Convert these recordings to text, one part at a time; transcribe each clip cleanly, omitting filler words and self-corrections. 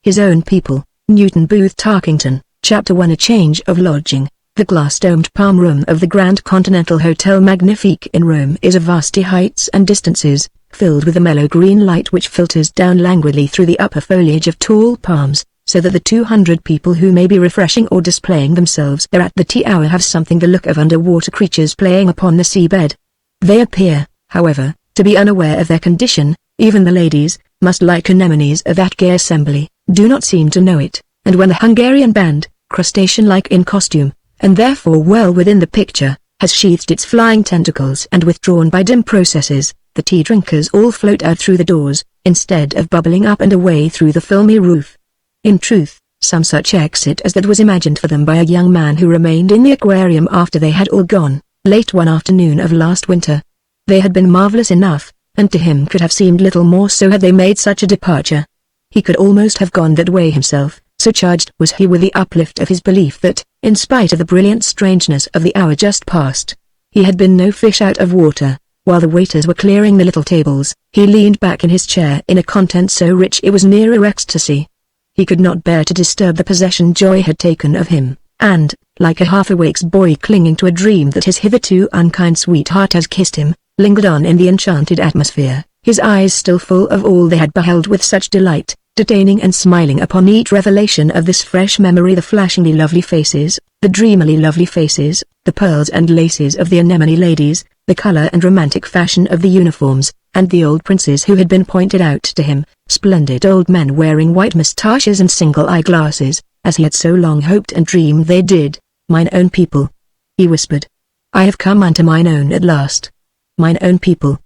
His own people. Newton Booth Tarkington. Chapter 1. A change of lodging. The glass-domed palm room of the Grand Continental Hotel Magnifique in Rome is of vasty heights and distances, filled with a mellow green light which filters down languidly through the upper foliage of tall palms, so that the 200 people who may be refreshing or displaying themselves there at the tea hour have something the look of underwater creatures playing upon the seabed. They appear, however, to be unaware of their condition. Even the ladies, much like anemones of that gay assembly, do not seem to know it, and when the Hungarian band, crustacean-like in costume, and therefore well within the picture, has sheathed its flying tentacles and withdrawn by dim processes, the tea drinkers all float out through the doors, instead of bubbling up and away through the filmy roof. In truth, some such exit as that was imagined for them by a young man who remained in the aquarium after they had all gone, late one afternoon of last winter. They had been marvelous enough, and to him could have seemed little more so had they made such a departure. He could almost have gone that way himself, so charged was he with the uplift of his belief that, in spite of the brilliant strangeness of the hour just past, he had been no fish out of water. While the waiters were clearing the little tables, he leaned back in his chair in a content so rich it was nearer ecstasy. He could not bear to disturb the possession joy had taken of him, and, like a half-awake boy clinging to a dream that his hitherto unkind sweetheart has kissed him, lingered on in the enchanted atmosphere, his eyes still full of all they had beheld with such delight, detaining and smiling upon each revelation of this fresh memory, the flashingly lovely faces, the dreamily lovely faces, the pearls and laces of the anemone ladies, the color and romantic fashion of the uniforms, and the old princes who had been pointed out to him, splendid old men wearing white moustaches and single eyeglasses, as he had so long hoped and dreamed they did. "Mine own people," he whispered. "I have come unto mine own at last. Mine own people."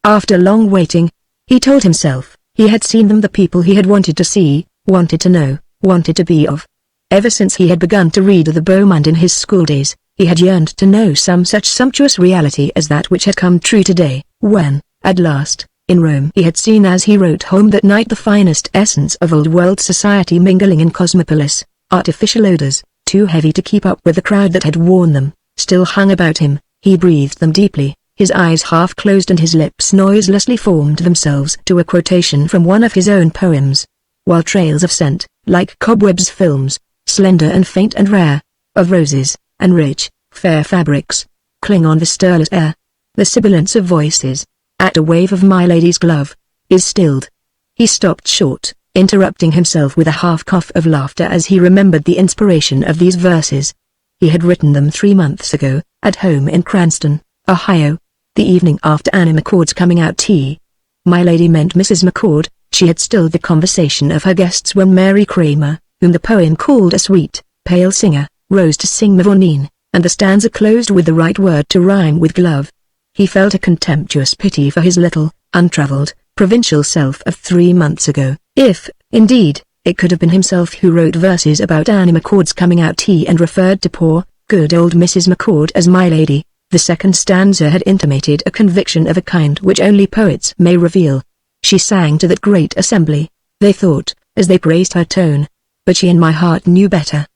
After long waiting, he told himself, he had seen them, the people he had wanted to see, wanted to know, wanted to be of. Ever since he had begun to read the Beaumont in his schooldays, he had yearned to know some such sumptuous reality as that which had come true today, when, at last, in Rome he had seen as he wrote home that night the finest essence of old-world society mingling in Cosmopolis. Artificial odors, too heavy to keep up with the crowd that had worn them, still hung about him. He breathed them deeply, his eyes half closed and his lips noiselessly formed themselves to a quotation from one of his own poems. While trails of scent, like cobwebs films, slender and faint and rare, of roses, and rich, fair fabrics, cling on the stirless air. The sibilance of voices, at a wave of my lady's glove, is stilled. He stopped short, interrupting himself with a half-cough of laughter as he remembered the inspiration of these verses. He had written them 3 months ago, at home in Cranston, Ohio, the evening after Annie McCord's coming-out tea. My lady meant Mrs. McCord. She had stilled the conversation of her guests when Mary Kramer, whom the poem called a sweet, pale singer, rose to sing Mavourneen, and the stanza closed with the right word to rhyme with glove. He felt a contemptuous pity for his little, untraveled, provincial self of 3 months ago. If, indeed, it could have been himself who wrote verses about Annie McCord's coming-out tea and referred to poor, good old Mrs. McCord as my lady. The second stanza had intimated a conviction of a kind which only poets may reveal. She sang to that great assembly, they thought, as they praised her tone. But she in my heart knew better.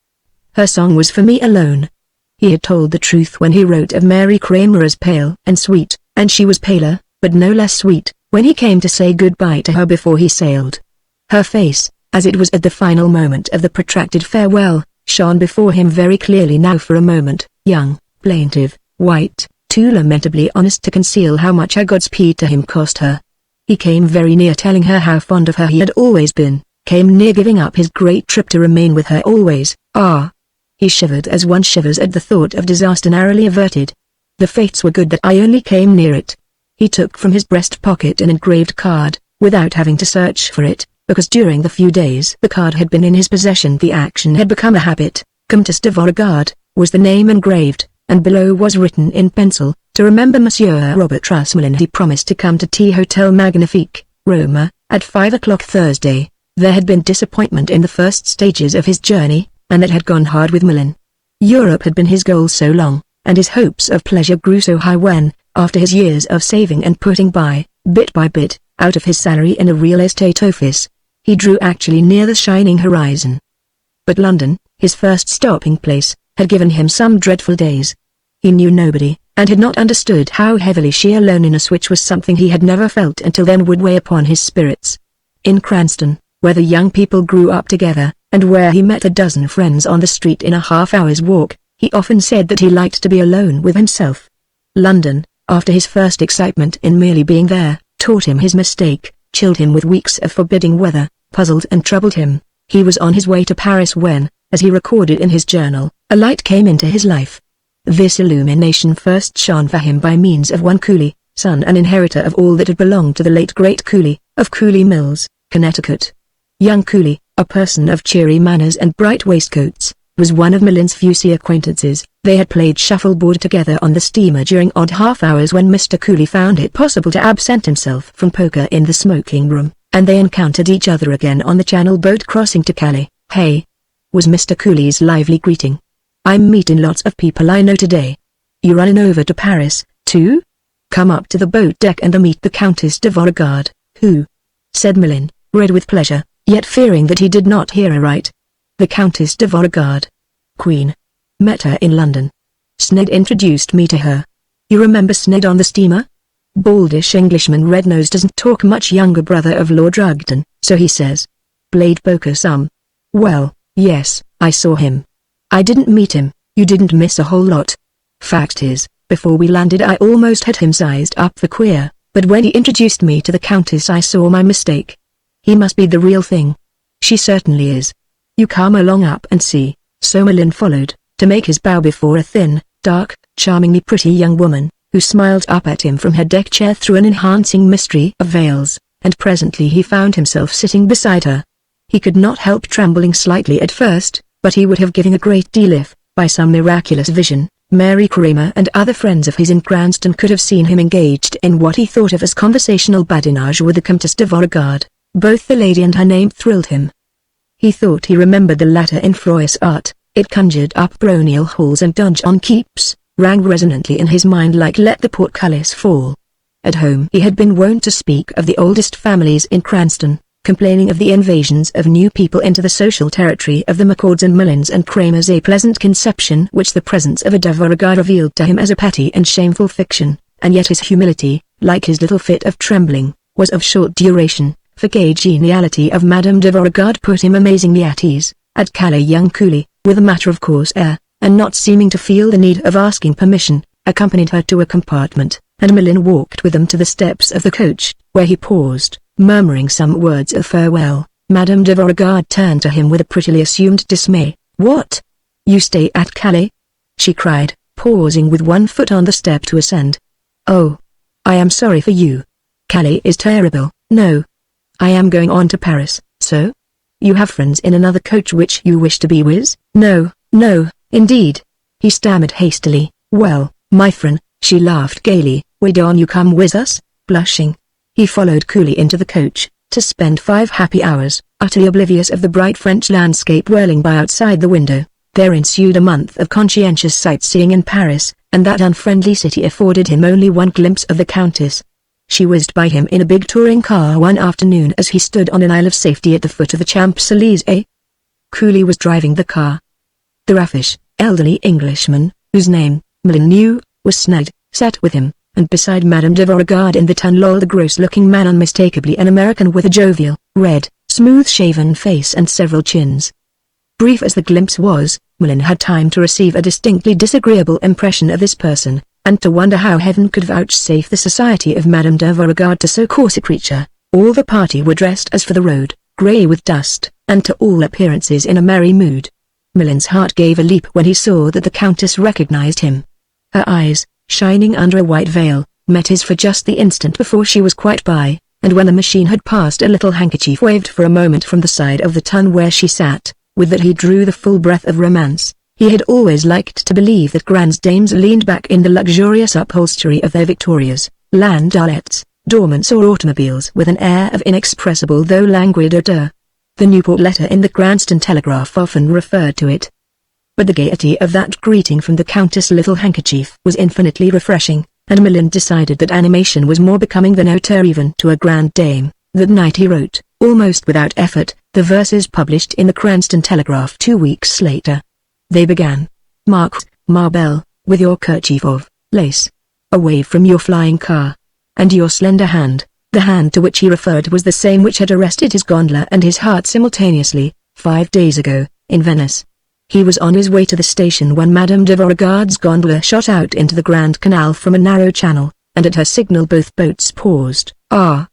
Her song was for me alone. He had told the truth when he wrote of Mary Kramer as pale and sweet, and she was paler, but no less sweet, when he came to say goodbye to her before he sailed. Her face, as it was at the final moment of the protracted farewell, shone before him very clearly now for a moment, young, plaintive, white, too lamentably honest to conceal how much her Godspeed to him cost her. He came very near telling her how fond of her he had always been, came near giving up his great trip to remain with her always. Ah! He shivered as one shivers at the thought of disaster narrowly averted. The fates were good that I only came near it. He took from his breast pocket an engraved card, without having to search for it, because during the few days the card had been in his possession the action had become a habit. Comtesse de Beauregard, was the name engraved, and below was written in pencil, to remember Monsieur Robert Russmelin. He promised to come to Tea Hotel Magnifique, Roma, at 5 o'clock Thursday. There had been disappointment in the first stages of his journey, and it had gone hard with Milan. Europe had been his goal so long, and his hopes of pleasure grew so high when, after his years of saving and putting by, bit by bit, out of his salary in a real estate office, he drew actually near the shining horizon. But London, his first stopping place, had given him some dreadful days. He knew nobody, and had not understood how heavily sheer loneliness, which was something he had never felt until then, would weigh upon his spirits. In Cranston, where the young people grew up together, and where he met a dozen friends on the street in a half-hour's walk. He often said that he liked to be alone with himself. London, after his first excitement in merely being there, taught him his mistake, chilled him with weeks of forbidding weather, puzzled and troubled him. He was on his way to Paris when, as he recorded in his journal, a light came into his life. This illumination first shone for him by means of one Cooley, son and inheritor of all that had belonged to the late great Cooley, of Cooley Mills, Connecticut. Young Cooley, a person of cheery manners and bright waistcoats, was one of Millen's few acquaintances. They had played shuffleboard together on the steamer during odd half-hours when Mr. Cooley found it possible to absent himself from poker in the smoking room, and they encountered each other again on the Channel boat crossing to Calais. "Hey," was Mr. Cooley's lively greeting. "I'm meeting lots of people I know today. You running over to Paris, too? Come up to the boat deck and meet the Countess de Beauregard." "Who?" said Millen, red with pleasure, yet fearing that he did not hear aright. "The Countess de Beauregard. Queen. Met her in London. Sned introduced me to her. You remember Sned on the steamer? Baldish Englishman, red-nosed, doesn't talk much, younger brother of Lord Rugden, so he says. Played poker some. Well, yes, I saw him. I didn't meet him. You didn't miss a whole lot. Fact is, before we landed I almost had him sized up for queer, but when he introduced me to the Countess I saw my mistake. He must be the real thing. She certainly is. You come along up and see." So Millen followed, to make his bow before a thin, dark, charmingly pretty young woman, who smiled up at him from her deck chair through an enhancing mystery of veils, and presently he found himself sitting beside her. He could not help trembling slightly at first, but he would have given a great deal if, by some miraculous vision, Mary Kramer and other friends of his in Cranston could have seen him engaged in what he thought of as conversational badinage with the Countess de Beauregard. Both the lady and her name thrilled him. He thought he remembered the latter in Froissart. It conjured up baronial halls and donjon keeps, rang resonantly in his mind like "Let the portcullis fall." At home he had been wont to speak of the oldest families in Cranston, complaining of the invasions of new people into the social territory of the McCords and Millens and Kramers, a pleasant conception which the presence of a de Beauregard revealed to him as a petty and shameful fiction, and yet his humility, like his little fit of trembling, was of short duration. For gay geniality of Madame de Beauregard put him amazingly at ease. At Calais young Cooley, with a matter-of-course air, and not seeming to feel the need of asking permission, accompanied her to a compartment, and Millen walked with them to the steps of the coach, where he paused, murmuring some words of farewell. Madame de Beauregard turned to him with a prettily assumed dismay. "What? You stay at Calais?" she cried, pausing with one foot on the step to ascend. "Oh, I am sorry for you. Calais is terrible." "No. I am going on to Paris." "So? You have friends in another coach which you wish to be with?" "No, no, indeed," he stammered hastily. "Well, my friend," she laughed gaily, "why don't you come with us?" Blushing, he followed Cooley into the coach, to spend 5 happy hours, utterly oblivious of the bright French landscape whirling by outside the window. There ensued a month of conscientious sightseeing in Paris, and that unfriendly city afforded him only one glimpse of the Countess. She whizzed by him in a big touring car one afternoon as he stood on an aisle of safety at the foot of the Champs-Élysées. Cooley was driving the car. The raffish, elderly Englishman, whose name, Millen knew, was Sned, sat with him, and beside Madame de Beauregard in the tonneau lolled a gross-looking man, unmistakably an American, with a jovial, red, smooth-shaven face and several chins. Brief as the glimpse was, Millen had time to receive a distinctly disagreeable impression of this person, and to wonder how heaven could vouchsafe the society of Madame de Beauregard to so coarse a creature. All the party were dressed as for the road, grey with dust, and to all appearances in a merry mood. Millen's heart gave a leap when he saw that the Countess recognized him. Her eyes, shining under a white veil, met his for just the instant before she was quite by, and when the machine had passed a little handkerchief waved for a moment from the side of the tonneau where she sat. With that he drew the full breath of romance. He had always liked to believe that grand dames leaned back in the luxurious upholstery of their victorias, landaulettes, dormants or automobiles with an air of inexpressible though languid odor. The Newport letter in the Cranston Telegraph often referred to it. But the gaiety of that greeting from the Countess' little handkerchief was infinitely refreshing, and Millen decided that animation was more becoming than hauteur even to a grand dame. That night he wrote, almost without effort, the verses published in the Cranston Telegraph 2 weeks later. They began, "Marquise, ma belle, with your kerchief of lace, away from your flying car, and your slender hand, The hand to which he referred was the same which had arrested his gondola and his heart simultaneously, 5 days ago, in Venice. He was on his way to the station when Madame de Beauregard's gondola shot out into the Grand Canal from a narrow channel, and at her signal both boats paused. "Ah!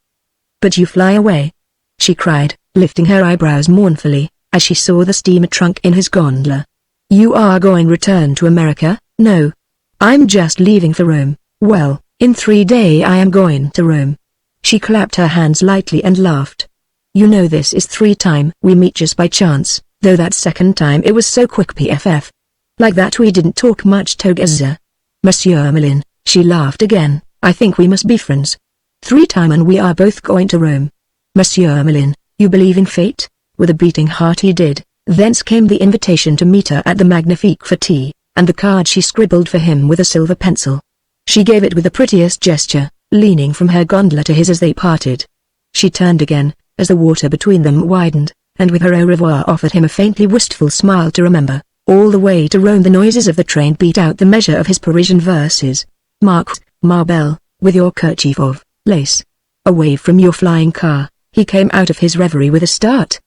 But you fly away!" she cried, lifting her eyebrows mournfully, as she saw the steamer trunk in his gondola. "You are going return to America?" "No. I'm just leaving for Rome." "Well, in 3 days I am going to Rome." She clapped her hands lightly and laughed. "You know this is 3rd time we meet just by chance, though that 2nd time it was so quick pff. Like that we didn't talk much together." "Monsieur Mellin," she laughed again, "I think we must be friends. 3 time and we are both going to Rome." "Monsieur Mellin, you believe in fate?" With a beating heart he did. Thence came the invitation to meet her at the Magnifique for tea, and the card she scribbled for him with a silver pencil. She gave it with the prettiest gesture, leaning from her gondola to his as they parted. She turned again, as the water between them widened, and with her au revoir offered him a faintly wistful smile to remember. All the way to Rome the noises of the train beat out the measure of his Parisian verses. "Marx, Marbelle, with your kerchief of lace. Away from your flying car." He came out of his reverie with a start.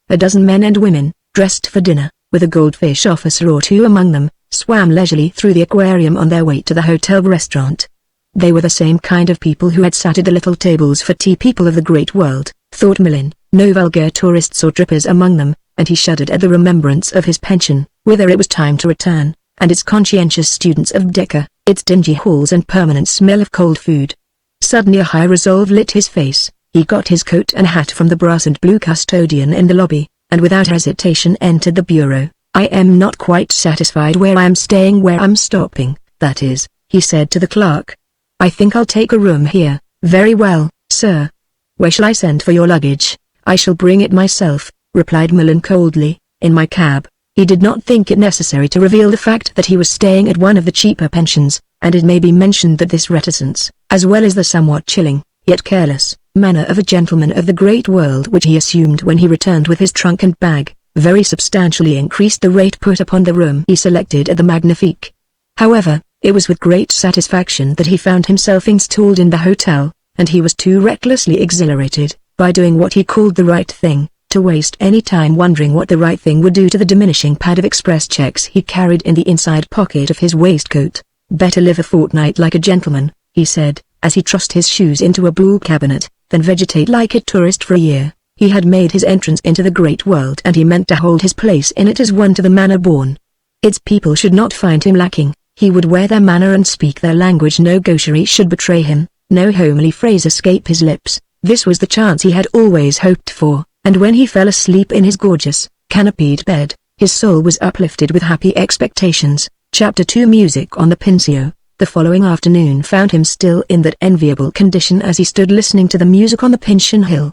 A dozen men and women, dressed for dinner, with a goldfish officer or two among them, swam leisurely through the aquarium on their way to the hotel restaurant. They were the same kind of people who had sat at the little tables for tea, people of the great world, thought Mellin, no vulgar tourists or drippers among them, and he shuddered at the remembrance of his pension, whither it was time to return, and its conscientious students of Decker, its dingy halls and permanent smell of cold food. Suddenly a high resolve lit his face. He got his coat and hat from the brass and blue custodian in the lobby, and without hesitation entered the bureau. "I am not quite satisfied where I am staying, where I'm stopping, that is," he said to the clerk. "I think I'll take a room here." "Very well, sir." "Where shall I send for your luggage?" "I shall bring it myself," replied Mellin coldly, "in my cab." He did not think it necessary to reveal the fact that he was staying at one of the cheaper pensions, and it may be mentioned that this reticence, as well as the somewhat chilling, yet careless, manner of a gentleman of the great world which he assumed when he returned with his trunk and bag, very substantially increased the rate put upon the room he selected at the Magnifique. However, it was with great satisfaction that he found himself installed in the hotel, and he was too recklessly exhilarated, by doing what he called the right thing, to waste any time wondering what the right thing would do to the diminishing pad of express checks he carried in the inside pocket of his waistcoat. "Better live a fortnight like a gentleman," he said, as he trussed his shoes into a buhl cabinet, "than vegetate like a tourist for a year." He had made his entrance into the great world and he meant to hold his place in it as one to the manner born. Its people should not find him lacking. He would wear their manner and speak their language. No gaucherie should betray him, no homely phrase escape his lips. This was the chance he had always hoped for, and when he fell asleep in his gorgeous, canopied bed, his soul was uplifted with happy expectations. Chapter 2 Music on the Pincio. The following afternoon found him still in that enviable condition as he stood listening to the music on the Pincian Hill.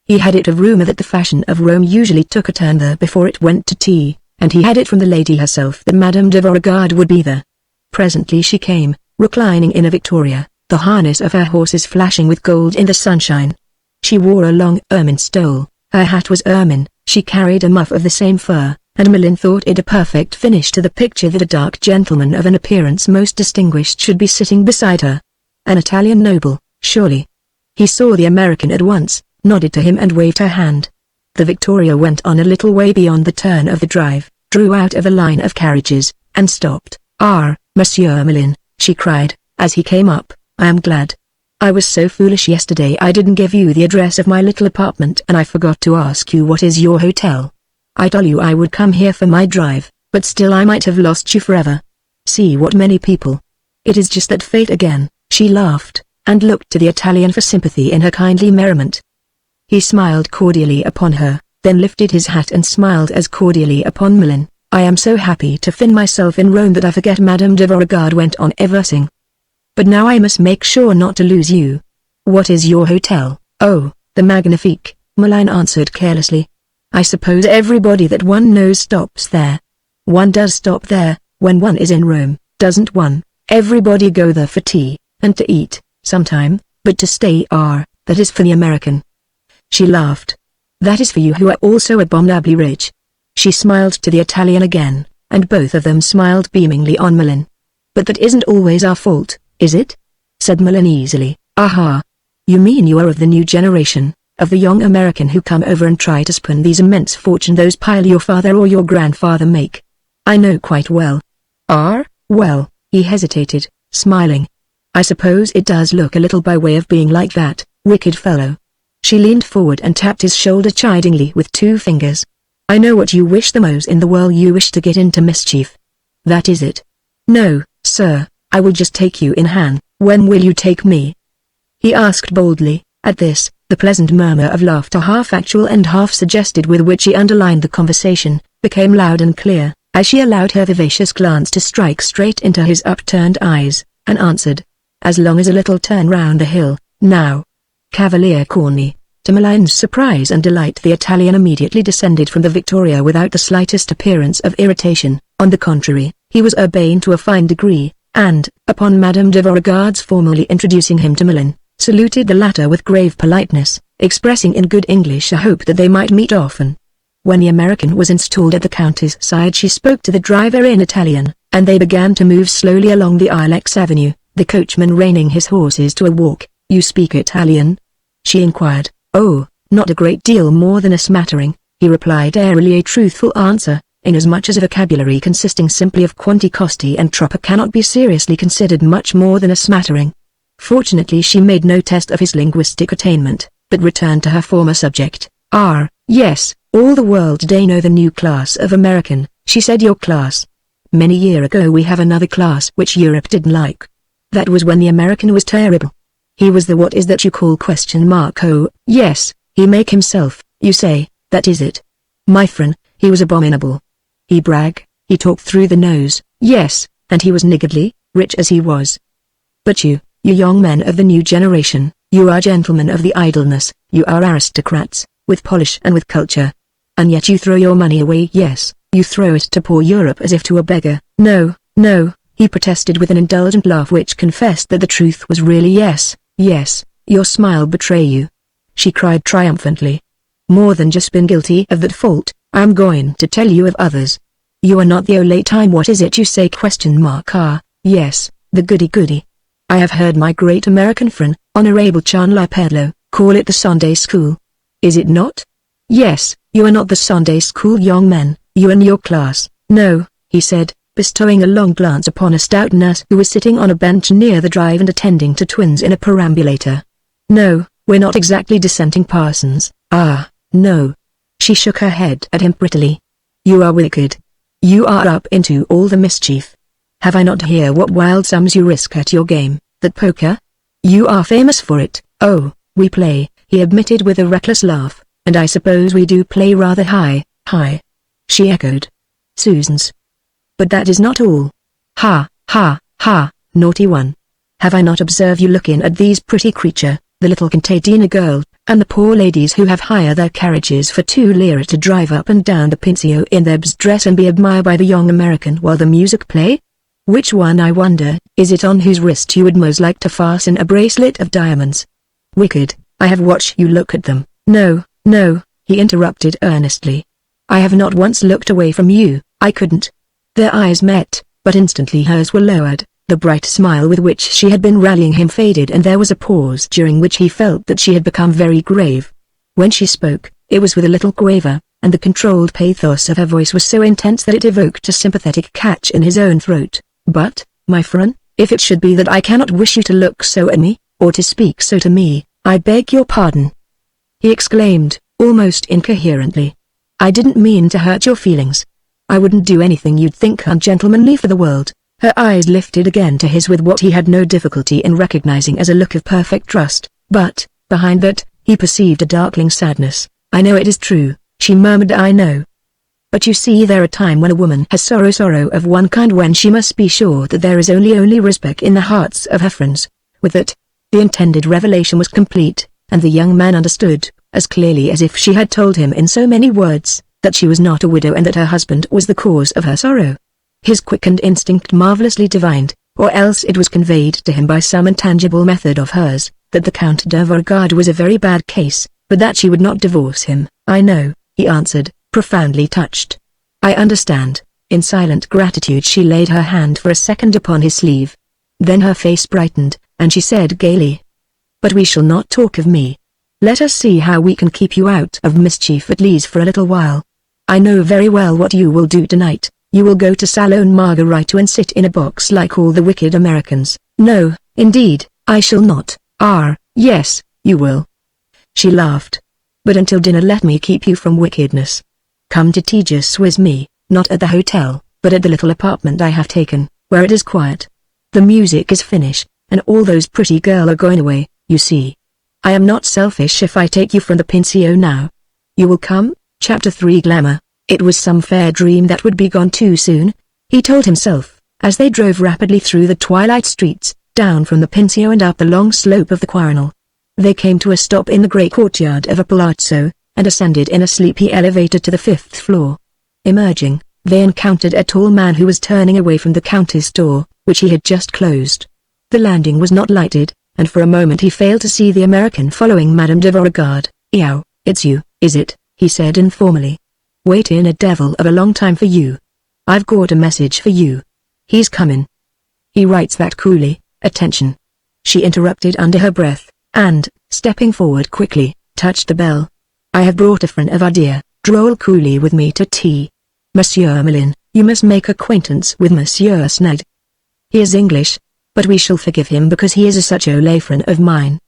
He had it of rumor that the fashion of Rome usually took a turn there before it went to tea, and he had it from the lady herself that Madame de Beauregard would be there. Presently she came, reclining in a victoria, the harness of her horses flashing with gold in the sunshine. She wore a long ermine stole, her hat was ermine, she carried a muff of the same fur, and Mellin thought it a perfect finish to the picture that a dark gentleman of an appearance most distinguished should be sitting beside her. An Italian noble, surely. He saw the American at once, nodded to him and waved her hand. The victoria went on a little way beyond the turn of the drive, drew out of a line of carriages, and stopped. "Ah, Monsieur Mellin," she cried, as he came up, "I am glad. I was so foolish yesterday I didn't give you the address of my little apartment and I forgot to ask you what is your hotel. I told you I would come here for my drive, but still I might have lost you forever. See what many people. It is just that fate again." She laughed, and looked to the Italian for sympathy in her kindly merriment. He smiled cordially upon her, then lifted his hat and smiled as cordially upon Mellin. "I am so happy to find myself in Rome that I forget." Madame de Beauregard went on eversing. "But now I must make sure not to lose you. What is your hotel?" "Oh, the Magnifique," Mellin answered carelessly. "I suppose everybody that one knows stops there." "One does stop there, when one is in Rome, doesn't one? Everybody go there for tea, and to eat, sometime, but to stay that is for the American." She laughed. "That is for you who are also abominably rich." She smiled to the Italian again, and both of them smiled beamingly on Mellin. "But that isn't always our fault, is it?" said Mellin easily. "Aha! You mean you are of the new generation, of the young American who come over and try to spurn these immense fortune those pile your father or your grandfather make? I know quite well. Well, he hesitated, smiling. I suppose it does look a little by way of being like that, wicked fellow. She leaned forward and tapped his shoulder chidingly with 2 fingers. I know what you wish the most in the world. You wish to get into mischief. That is it. No, sir, I will just take you in hand. When will you take me? He asked boldly. At this, the pleasant murmur of laughter, half actual and half suggested, with which he underlined the conversation, became loud and clear, as she allowed her vivacious glance to strike straight into his upturned eyes, and answered, as long as a little turn round the hill, now. Cavalier Corny. To Maline's surprise and delight, the Italian immediately descended from the Victoria without the slightest appearance of irritation. On the contrary, he was urbane to a fine degree, and, upon Madame de Beauregard's formally introducing him to Maline, saluted the latter with grave politeness, expressing in good English a hope that they might meet often. When the American was installed at the Countess' side, she spoke to the driver in Italian, and they began to move slowly along the Ilex Avenue, the coachman reining his horses to a walk. You speak Italian? She inquired. Oh, not a great deal more than a smattering, he replied airily, a truthful answer, inasmuch as a vocabulary consisting simply of quanti, costi and troppo cannot be seriously considered much more than a smattering. Fortunately she made no test of his linguistic attainment, but returned to her former subject. Yes, all the world today know the new class of American, she said. Your class. Many years ago we have another class which Europe didn't like. That was when the American was terrible. He was the what is that you call ? Oh, yes, he make himself, you say, that is it. My friend, he was abominable. He brag, he talked through the nose, yes, and he was niggardly, rich as he was. But you young men of the new generation, you are gentlemen of the idleness, you are aristocrats, with polish and with culture. And yet you throw your money away. Yes, you throw it to poor Europe as if to a beggar. No, he protested with an indulgent laugh which confessed that the truth was really yes, your smile betray you. She cried triumphantly. More than just been guilty of that fault, I am going to tell you of others. You are not the old time what is it you say ? Yes, the goody. I have heard my great American friend, Honorable Chandler Pedlo, call it the Sunday school. Is it not? Yes, you are not the Sunday school young men, you and your class. No, he said, bestowing a long glance upon a stout nurse who was sitting on a bench near the drive and attending to twins in a perambulator. No, we're not exactly dissenting parsons. No. She shook her head at him prettily. You are wicked. You are up into all the mischief. Have I not heard what wild sums you risk at your game, that poker? You are famous for it. Oh, we play, he admitted with a reckless laugh, and I suppose we do play rather high. She echoed. Susan's. But that is not all. Ha, naughty one. Have I not observed you looking at these pretty creature, the little contadina girl, and the poor ladies who have hired their carriages for 2 lire to drive up and down the Pincio in their dress and be admired by the young American while the music play? Which one, I wonder, is it on whose wrist you would most like to fasten a bracelet of diamonds? Wicked, I have watched you look at them. No, he interrupted earnestly. I have not once looked away from you, I couldn't. Their eyes met, but instantly hers were lowered, the bright smile with which she had been rallying him faded, and there was a pause during which he felt that she had become very grave. When she spoke, it was with a little quaver, and the controlled pathos of her voice was so intense that it evoked a sympathetic catch in his own throat. But, my friend, if it should be that I cannot wish you to look so at me, or to speak so to me, I beg your pardon. He exclaimed, almost incoherently. I didn't mean to hurt your feelings. I wouldn't do anything you'd think ungentlemanly for the world. Her eyes lifted again to his with what he had no difficulty in recognizing as a look of perfect trust, but, behind that, he perceived a darkling sadness. I know it is true, she murmured. I know. But you see, there are times when a woman has sorrow of one kind, when she must be sure that there is only respect in the hearts of her friends. With that, the intended revelation was complete, and the young man understood, as clearly as if she had told him in so many words, that she was not a widow and that her husband was the cause of her sorrow. His quickened instinct marvelously divined, or else it was conveyed to him by some intangible method of hers, that the Count de Beauregard was a very bad case, but that she would not divorce him. I know, he answered, profoundly touched. I understand. In silent gratitude she laid her hand for a second upon his sleeve. Then her face brightened, and she said gaily, But we shall not talk of me. Let us see how we can keep you out of mischief at least for a little while. I know very well what you will do tonight. You will go to Salon Margarito and sit in a box like all the wicked Americans. No, indeed, I shall not. Yes, you will. She laughed. But until dinner let me keep you from wickedness. Come to tea just with me, not at the hotel, but at the little apartment I have taken, where it is quiet. The music is finished, and all those pretty girls are going away, you see. I am not selfish if I take you from the pension now. You will come? Chapter 3 Glamour. It was some fair dream that would be gone too soon, he told himself, as they drove rapidly through the twilight streets, down from the pension and up the long slope of the Quirinal. They came to a stop in the grey courtyard of a palazzo, and ascended in a sleepy elevator to the 5th floor. Emerging, they encountered a tall man who was turning away from the countess' door, which he had just closed. The landing was not lighted, and for a moment he failed to see the American following Madame de Beauregard. "Yow, it's you, is it?" he said informally. "Waitin' a devil of a long time for you. I've got a message for you. He's comin'." He writes that coolly. "Attention." She interrupted under her breath, and, stepping forward quickly, touched the bell. "I have brought a friend of our dear, droll coolly with me to tea. Monsieur Mellin, you must make acquaintance with Monsieur Sned. He is English, but we shall forgive him because he is such a lay friend of mine."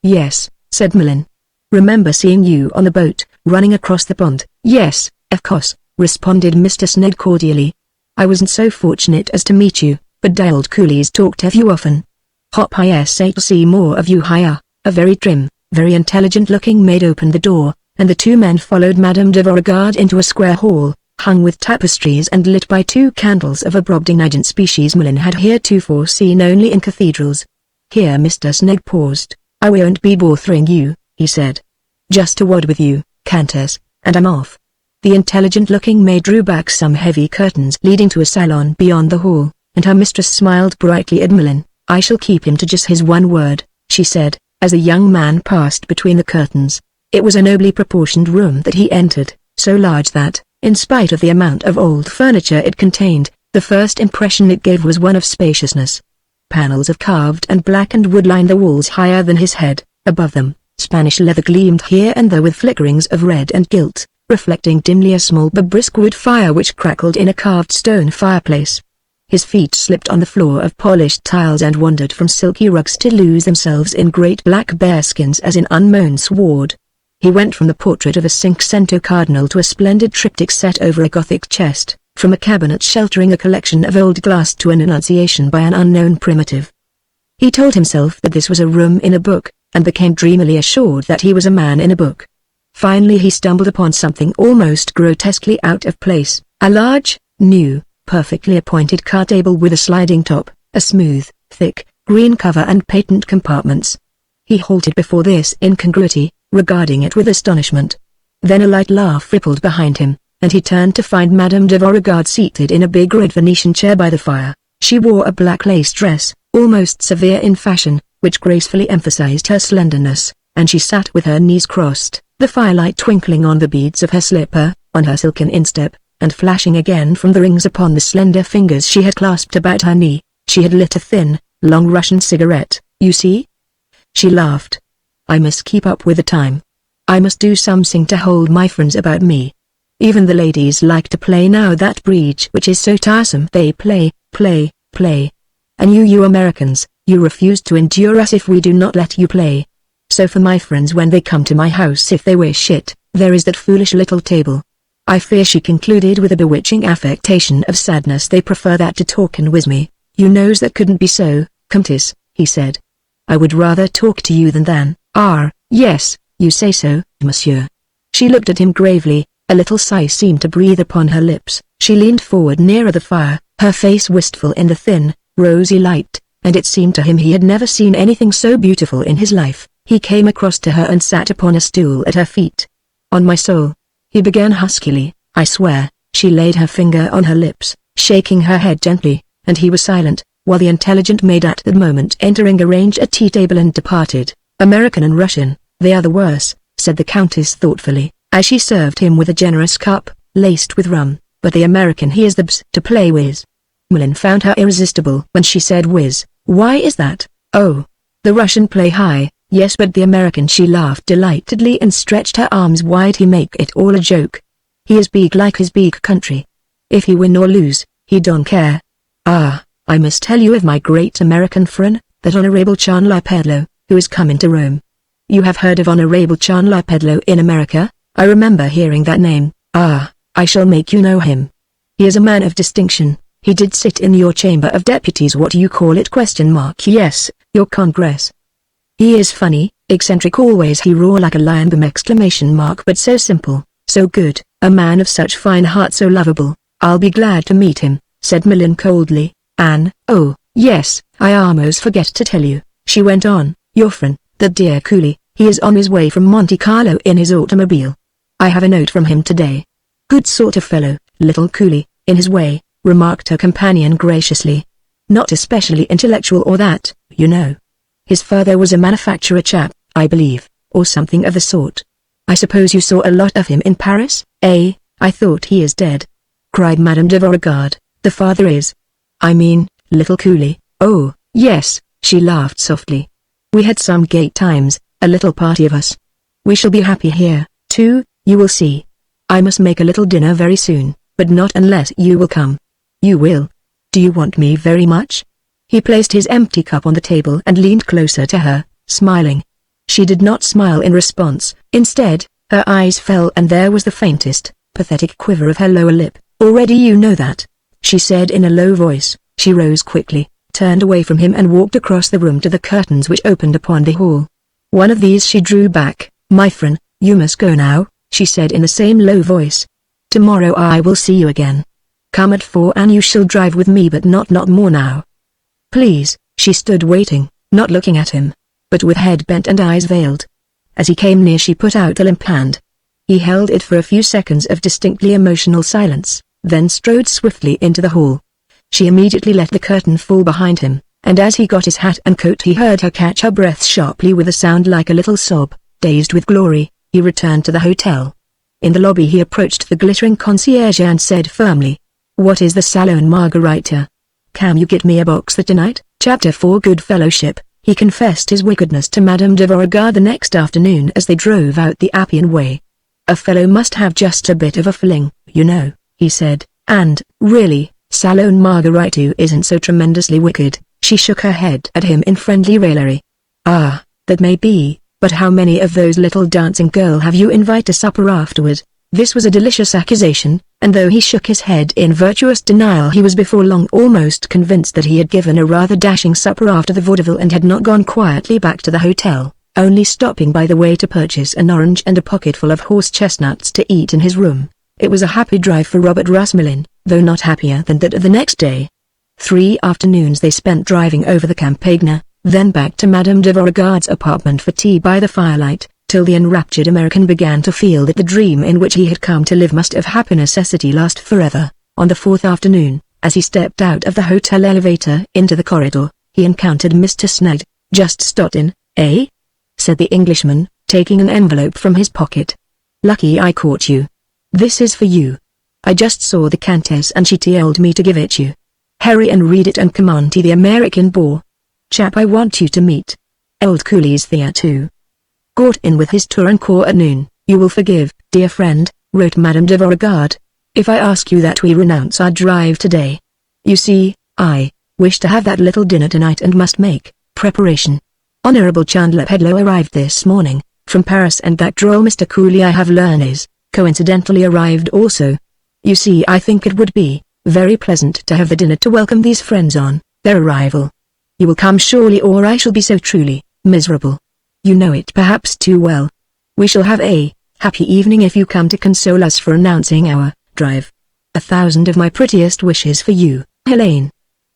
Yes," said Mellin. "Remember seeing you on the boat, running across the pond." "Yes, of course," responded Mr. Sned cordially. "I wasn't so fortunate as to meet you, but the old coolies talked of you often. Hop I say to see more of you higher." A very trim, very intelligent-looking maid opened the door, and the two men followed Madame de Beauregard into a square hall, hung with tapestries and lit by 2 candles of a Brobdingnigent species Mellin had heretofore seen only in cathedrals. Here Mr. Sned paused. "I won't be bothering you," he said. "Just a word with you, Countess, and I'm off." The intelligent-looking maid drew back some heavy curtains leading to a salon beyond the hall, and her mistress smiled brightly at Mellin. "I shall keep him to just his one word," she said, as the young man passed between the curtains. It was a nobly proportioned room that he entered, so large that, in spite of the amount of old furniture it contained, the first impression it gave was one of spaciousness. Panels of carved and blackened wood lined the walls higher than his head. Above them, Spanish leather gleamed here and there with flickerings of red and gilt, reflecting dimly a small but brisk wood fire which crackled in a carved stone fireplace. His feet slipped on the floor of polished tiles and wandered from silky rugs to lose themselves in great black bearskins as in unmown sward. He went from the portrait of a Cinquecento cardinal to a splendid triptych set over a Gothic chest, from a cabinet sheltering a collection of old glass to an Annunciation by an unknown primitive. He told himself that this was a room in a book, and became dreamily assured that he was a man in a book. Finally he stumbled upon something almost grotesquely out of place, a large, new, perfectly appointed card table with a sliding top, a smooth, thick, green cover and patent compartments. He halted before this incongruity, regarding it with astonishment. Then a light laugh rippled behind him, and he turned to find Madame de Beauregard seated in a big red Venetian chair by the fire. She wore a black lace dress, almost severe in fashion, which gracefully emphasized her slenderness, and she sat with her knees crossed, the firelight twinkling on the beads of her slipper, on her silken instep, and flashing again from the rings upon the slender fingers she had clasped about her knee. She had lit a thin, long Russian cigarette. "You see?" She laughed. "I must keep up with the time. I must do something to hold my friends about me. Even the ladies like to play now that bridge which is so tiresome. They play. And you Americans, you refuse to endure us if we do not let you play. So for my friends when they come to my house if they wish it, there is that foolish little table. I fear," she concluded with a bewitching affectation of sadness, "they prefer that to talking with me. You knows that couldn't be so, Comtesse," he said. "I would rather talk to you than. Yes, you say so, monsieur." She looked at him gravely, a little sigh seemed to breathe upon her lips. She leaned forward nearer the fire, her face wistful in the thin, rosy light, and it seemed to him he had never seen anything so beautiful in his life. He came across to her and sat upon a stool at her feet. "On my soul," he began huskily, "I swear." She laid her finger on her lips, shaking her head gently, and he was silent, while the intelligent maid at that moment entering arranged a tea table and departed. "American and Russian, they are the worse," said the Countess thoughtfully, as she served him with a generous cup, laced with rum, "but the American he is the best to play with." Mellin found her irresistible when she said whiz. "Why is that?" "Oh, the Russian play high, Yes, but the American. She laughed delightedly and stretched her arms wide. He make it all a joke. He is big like his big country. If he win or lose, he don't care. Ah, I must tell you of my great American friend, that Honorable Chandler Pedlo, who is coming to Rome. You have heard of Honorable Chandler Pedlo in America? I remember hearing that name. Ah, I shall make you know him. He is a man of distinction. He did sit in your Chamber of Deputies. What do you call it? ? Yes, your Congress. He is funny, eccentric, always he roar like a lion. ! But so simple, so good, a man of such fine heart, so lovable. I'll be glad to meet him, said Millen coldly. Anne, oh, yes, I almost forget to tell you, she went on, your friend, the dear Cooley, he is on his way from Monte Carlo in his automobile. I have a note from him today. Good sort of fellow, little Cooley, in his way, remarked her companion graciously. Not especially intellectual or that, you know. His father was a manufacturer chap, I believe, or something of the sort. I suppose you saw a lot of him in Paris, eh? I thought he is dead, cried Madame de Beauregard. The father is. I mean, little Cooley. Oh, yes, she laughed softly. We had some gay times, a little party of us. We shall be happy here, too, you will see. I must make a little dinner very soon, but not unless you will come. You will? Do you want me very much? He placed his empty cup on the table and leaned closer to her, smiling. She did not smile in response. Instead, her eyes fell and there was the faintest, pathetic quiver of her lower lip. Already you know that, she said in a low voice. She rose quickly, turned away from him and walked across the room to the curtains which opened upon the hall. One of these she drew back. My friend, you must go now, she said in the same low voice. Tomorrow I will see you again. Come at 4 and you shall drive with me, but not more now. Please. She stood waiting, not looking at him, but with head bent and eyes veiled. As he came near she put out a limp hand. He held it for a few seconds of distinctly emotional silence, then strode swiftly into the hall. She immediately let the curtain fall behind him, and as he got his hat and coat he heard her catch her breath sharply with a sound like a little sob. Dazed with glory, he returned to the hotel. In the lobby he approached the glittering concierge and said firmly, "What is the Salon Margarita? Can you get me a box that tonight?" Chapter 4 Good Fellowship. He confessed his wickedness to Madame de Beauregard the next afternoon as they drove out the Appian Way. A fellow must have just a bit of a fling, you know, he said, and, really, Salon Margarita isn't so tremendously wicked. She shook her head at him in friendly raillery. Ah, that may be, but how many of those little dancing girls have you invited to supper afterward? This was a delicious accusation, and though he shook his head in virtuous denial he was before long almost convinced that he had given a rather dashing supper after the vaudeville and had not gone quietly back to the hotel, only stopping by the way to purchase an orange and a pocketful of horse chestnuts to eat in his room. It was a happy drive for Robert Rusmillin, though not happier than that of the next day. 3 afternoons they spent driving over the Campagna, then back to Madame de Beauregard's apartment for tea by the firelight, till the enraptured American began to feel that the dream in which he had come to live must of happy necessity last forever. On the 4th afternoon, as he stepped out of the hotel elevator into the corridor, he encountered Mr. Sneyd. Just stopped in, eh? Said the Englishman, taking an envelope from his pocket. Lucky I caught you. This is for you. I just saw the Countess and she told me to give it you. Hurry and read it and come on to the American bore. Chap I want you to meet. Old Cooley's there too. Got in with his Tourancourt at noon. You will forgive, dear friend, wrote Madame de Beauregard, if I ask you that we renounce our drive today. You see, I wish to have that little dinner tonight and must make preparation. Honorable Chandler Pedlo arrived this morning, from Paris, and that droll Mr. Cooley I have learned is, coincidentally arrived also. You see, I think it would be very pleasant to have the dinner to welcome these friends on their arrival. You will come surely, or I shall be so truly miserable. You know it perhaps too well. We shall have a happy evening if you come to console us for announcing our drive. 1,000 of my prettiest wishes for you, Helene.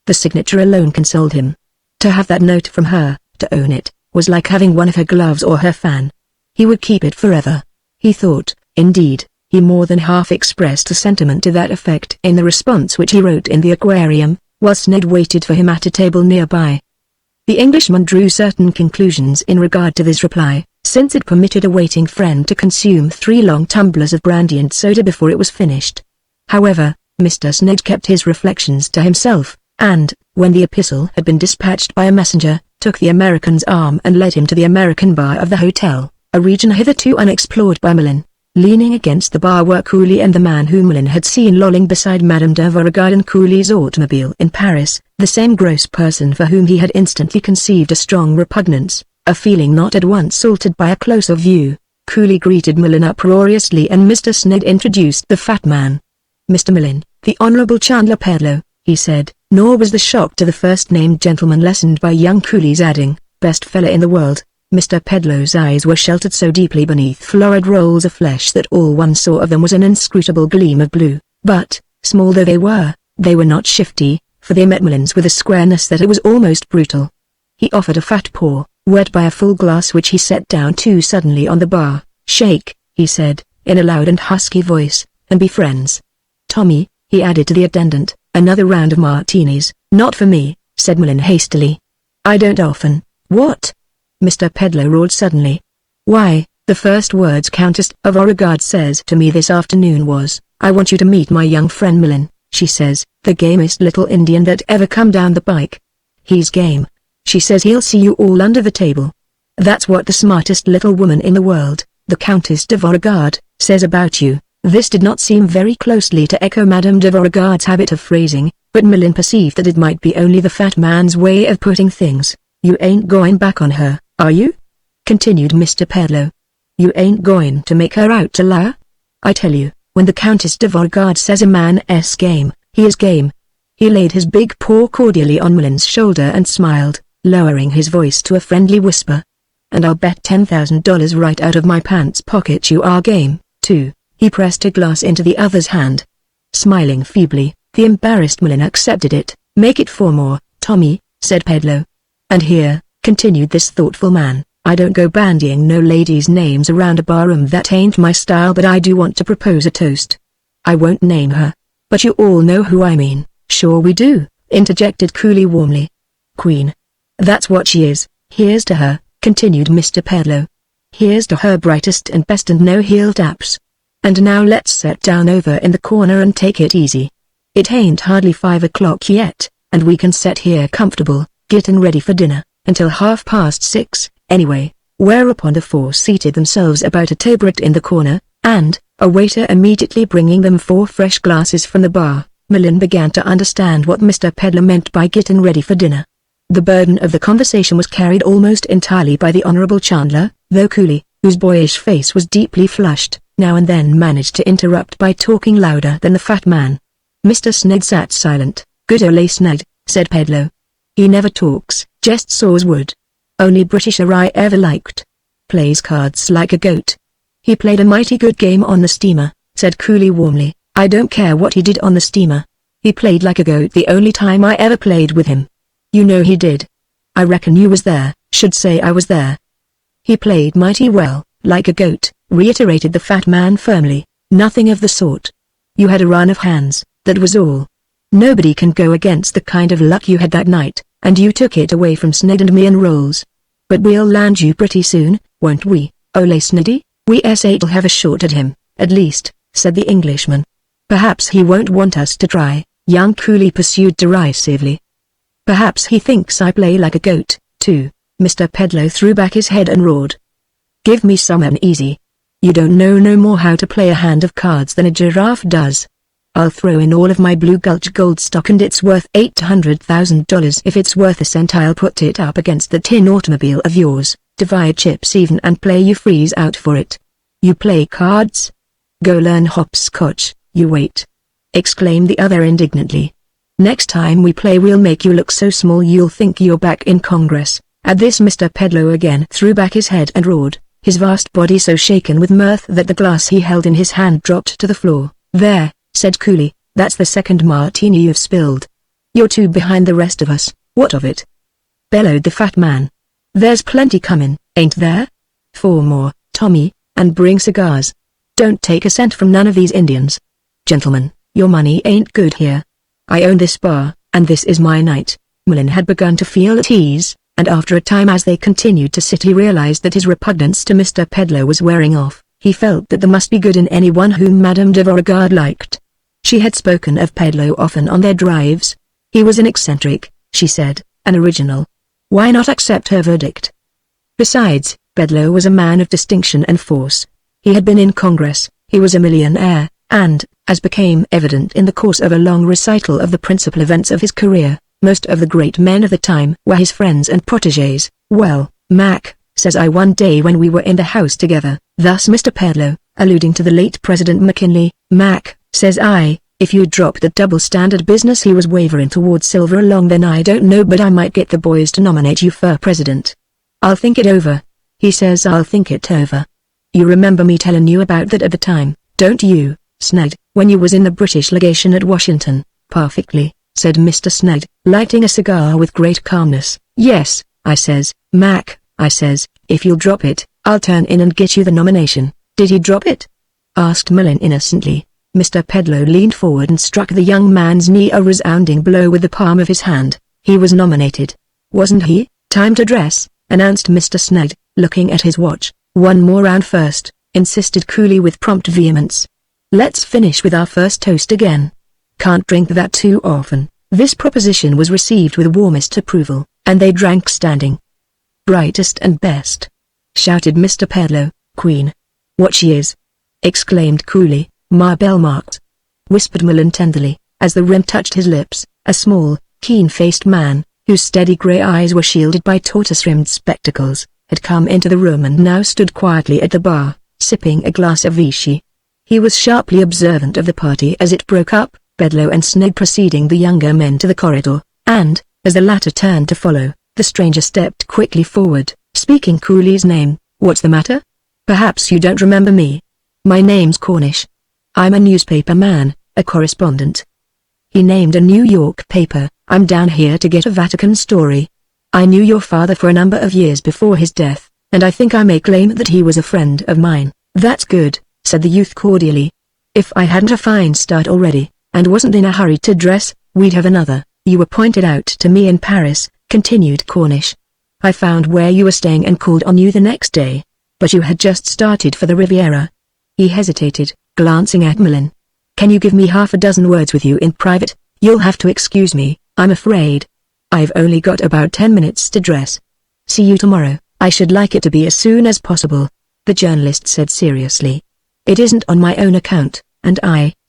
The signature alone consoled him. To have that note from her, to own it, was like having one of her gloves or her fan. He would keep it forever, he thought. Indeed, he more than half expressed a sentiment to that effect in the response which he wrote in the aquarium, while Sneyd waited for him at a table nearby. The Englishman drew certain conclusions in regard to this reply, since it permitted a waiting friend to consume 3 long tumblers of brandy and soda before it was finished. However, Mr. Sneyd kept his reflections to himself, and, when the epistle had been dispatched by a messenger, took the American's arm and led him to the American bar of the hotel, a region hitherto unexplored by Mellon. Leaning against the bar were Cooley and the man whom Mellon had seen lolling beside Madame de Beauregard in Cooley's automobile in Paris, the same gross person for whom he had instantly conceived a strong repugnance, a feeling not at once altered by a closer view. Cooley greeted Mellon uproariously and Mr. Sned introduced the fat man. "Mr. Mellon, the Honorable Chandler Pedlow," he said, nor was the shock to the first-named gentleman lessened by young Cooley's adding, "best fella in the world." Mr. Pedlow's eyes were sheltered so deeply beneath florid rolls of flesh that all one saw of them was an inscrutable gleam of blue, but, small though they were not shifty, for they met Mellon's with a squareness that it was almost brutal. He offered a fat paw, wet by a full glass which he set down too suddenly on the bar. "Shake," he said, in a loud and husky voice, "and be friends. Tommy," he added to the attendant, "another round of martinis." "Not for me," said Mellon hastily. "I don't often." "What?" Mr. Pedlow roared suddenly. "Why, the first words Countess of Beauregard says to me this afternoon was, 'I want you to meet my young friend Mellon,' she says, 'the gamest little Indian that ever come down the pike. He's game. She says he'll see you all under the table. That's what the smartest little woman in the world, the Countess de Beauregard, says about you." This did not seem very closely to echo Madame de Beauregard's habit of phrasing, but Mellon perceived that it might be only the fat man's way of putting things. "You ain't going back on her, are you?" continued Mr. Pedlow. "You ain't going to make her out to lie? I tell you, when the Countess de Beauregard says a man's game, he is game." He laid his big paw cordially on Mellon's shoulder and smiled, lowering his voice to a friendly whisper. "And I'll bet $10,000 right out of my pants pocket you are game, too." He pressed a glass into the other's hand. Smiling feebly, the embarrassed Mellon accepted it. "Make it 4 more, Tommy," said Pedlow. "And here," continued this thoughtful man, "I don't go bandying no ladies' names around a barroom, that ain't my style, but I do want to propose a toast. I won't name her, but you all know who I mean." "Sure we do," interjected Cooley warmly. "Queen. That's what she is. Here's to her," continued Mr. Pedlow. "Here's to her brightest and best, and no heel taps. And now let's set down over in the corner and take it easy. It ain't hardly 5 o'clock yet, and we can set here comfortable, getting ready for dinner, until 6:30, anyway." Whereupon the 4 seated themselves about a taburet in the corner, and, a waiter immediately bringing them 4 fresh glasses from the bar, Mellon began to understand what Mr. Pedlow meant by getting ready for dinner. The burden of the conversation was carried almost entirely by the Honorable Chandler, though Cooley, whose boyish face was deeply flushed, now and then managed to interrupt by talking louder than the fat man. Mr. Sned sat silent. "Good ole Sned," said Pedlow. "He never talks, just saws wood. Only Britisher I ever liked. Plays cards like a goat." "He played a mighty good game on the steamer," said Cooley warmly. "I don't care what he did on the steamer. He played like a goat the only time I ever played with him." "You know he did. I reckon you was there." "Should say I was there." "He played mighty well, like a goat," reiterated the fat man firmly. "Nothing of the sort. You had a run of hands, that was all. Nobody can go against the kind of luck you had that night, and you took it away from Sned and me in rolls. But we'll land you pretty soon, won't we, ole Sneddy?" "We s'll have a shot at him, at least," said the Englishman. "Perhaps he won't want us to try," young Cooley pursued derisively. "Perhaps he thinks I play like a goat, too." Mr. Pedlow threw back his head and roared. "Give me some easy. You don't know no more how to play a hand of cards than a giraffe does. I'll throw in all of my Blue Gulch gold stock, and it's worth $800,000. If it's worth a cent, I'll put it up against the tin automobile of yours, divide chips even, and play you freeze out for it. You play cards? Go learn hopscotch, you wait," exclaimed the other indignantly. "Next time we play we'll make you look so small you'll think you're back in Congress." At this Mr. Pedlow again threw back his head and roared, his vast body so shaken with mirth that the glass he held in his hand dropped to the floor. "There," said Cooley, "that's the second martini you've spilled. You're 2 behind the rest of us. What of it?" bellowed the fat man. "There's plenty comin', ain't there? 4 more, Tommy, and bring cigars. Don't take a cent from none of these Indians. Gentlemen, your money ain't good here. I own this bar, and this is my night." Mellon had begun to feel at ease, and after a time as they continued to sit he realized that his repugnance to Mr. Pedlow was wearing off. He felt that there must be good in anyone whom Madame de Beauregard liked. She had spoken of Pedlow often on their drives. He was an eccentric, she said, an original. Why not accept her verdict? Besides, Bedloe was a man of distinction and force. He had been in Congress, he was a millionaire, and, as became evident in the course of a long recital of the principal events of his career, most of the great men of the time were his friends and protégés. Well, Mac, says I one day when we were in the house together, thus Mr. Bedloe, alluding to the late President McKinley, Mac, says I, if you dropped the double standard business he was wavering towards silver along then I don't know but I might get the boys to nominate you for president. I'll think it over. He says I'll think it over. You remember me telling you about that at the time, don't you, Sned, when you was in the British legation at Washington? Perfectly, said Mr. Sned, lighting a cigar with great calmness. Yes, I says, Mac, I says, if you'll drop it, I'll turn in and get you the nomination. Did he drop it? Asked Millen innocently. Mr. Bedloe leaned forward and struck the young man's knee a resounding blow with the palm of his hand. He was nominated. Wasn't he? Time to dress, announced Mr. Sned, looking at his watch. One more round first, insisted Cooley with prompt vehemence. Let's finish with our first toast again. Can't drink that too often. This proposition was received with warmest approval, and they drank standing. Brightest and best, shouted Mr. Bedloe. Queen. What she is, exclaimed Cooley. Marble marked, whispered Millen tenderly, as the rim touched his lips. A small, keen-faced man, whose steady grey eyes were shielded by tortoise-rimmed spectacles, had come into the room and now stood quietly at the bar, sipping a glass of Vichy. He was sharply observant of the party as it broke up, Bedloe and Sned preceding the younger men to the corridor, and, as the latter turned to follow, the stranger stepped quickly forward, speaking Cooley's name. What's the matter? Perhaps you don't remember me. My name's Cornish. I'm a newspaper man, a correspondent. He named a New York paper. I'm down here to get a Vatican story. I knew your father for a number of years before his death, and I think I may claim that he was a friend of mine. That's good, said the youth cordially. If I hadn't a fine start already, and wasn't in a hurry to dress, we'd have another. You were pointed out to me in Paris, continued Cornish. I found where you were staying and called on you the next day. But you had just started for the Riviera. He hesitated, glancing at Millen. Can you give me half a dozen words with you in private? You'll have to excuse me, I'm afraid. I've only got about 10 minutes to dress. See you tomorrow. I should like it to be as soon as possible, the journalist said seriously. It isn't on my own account, and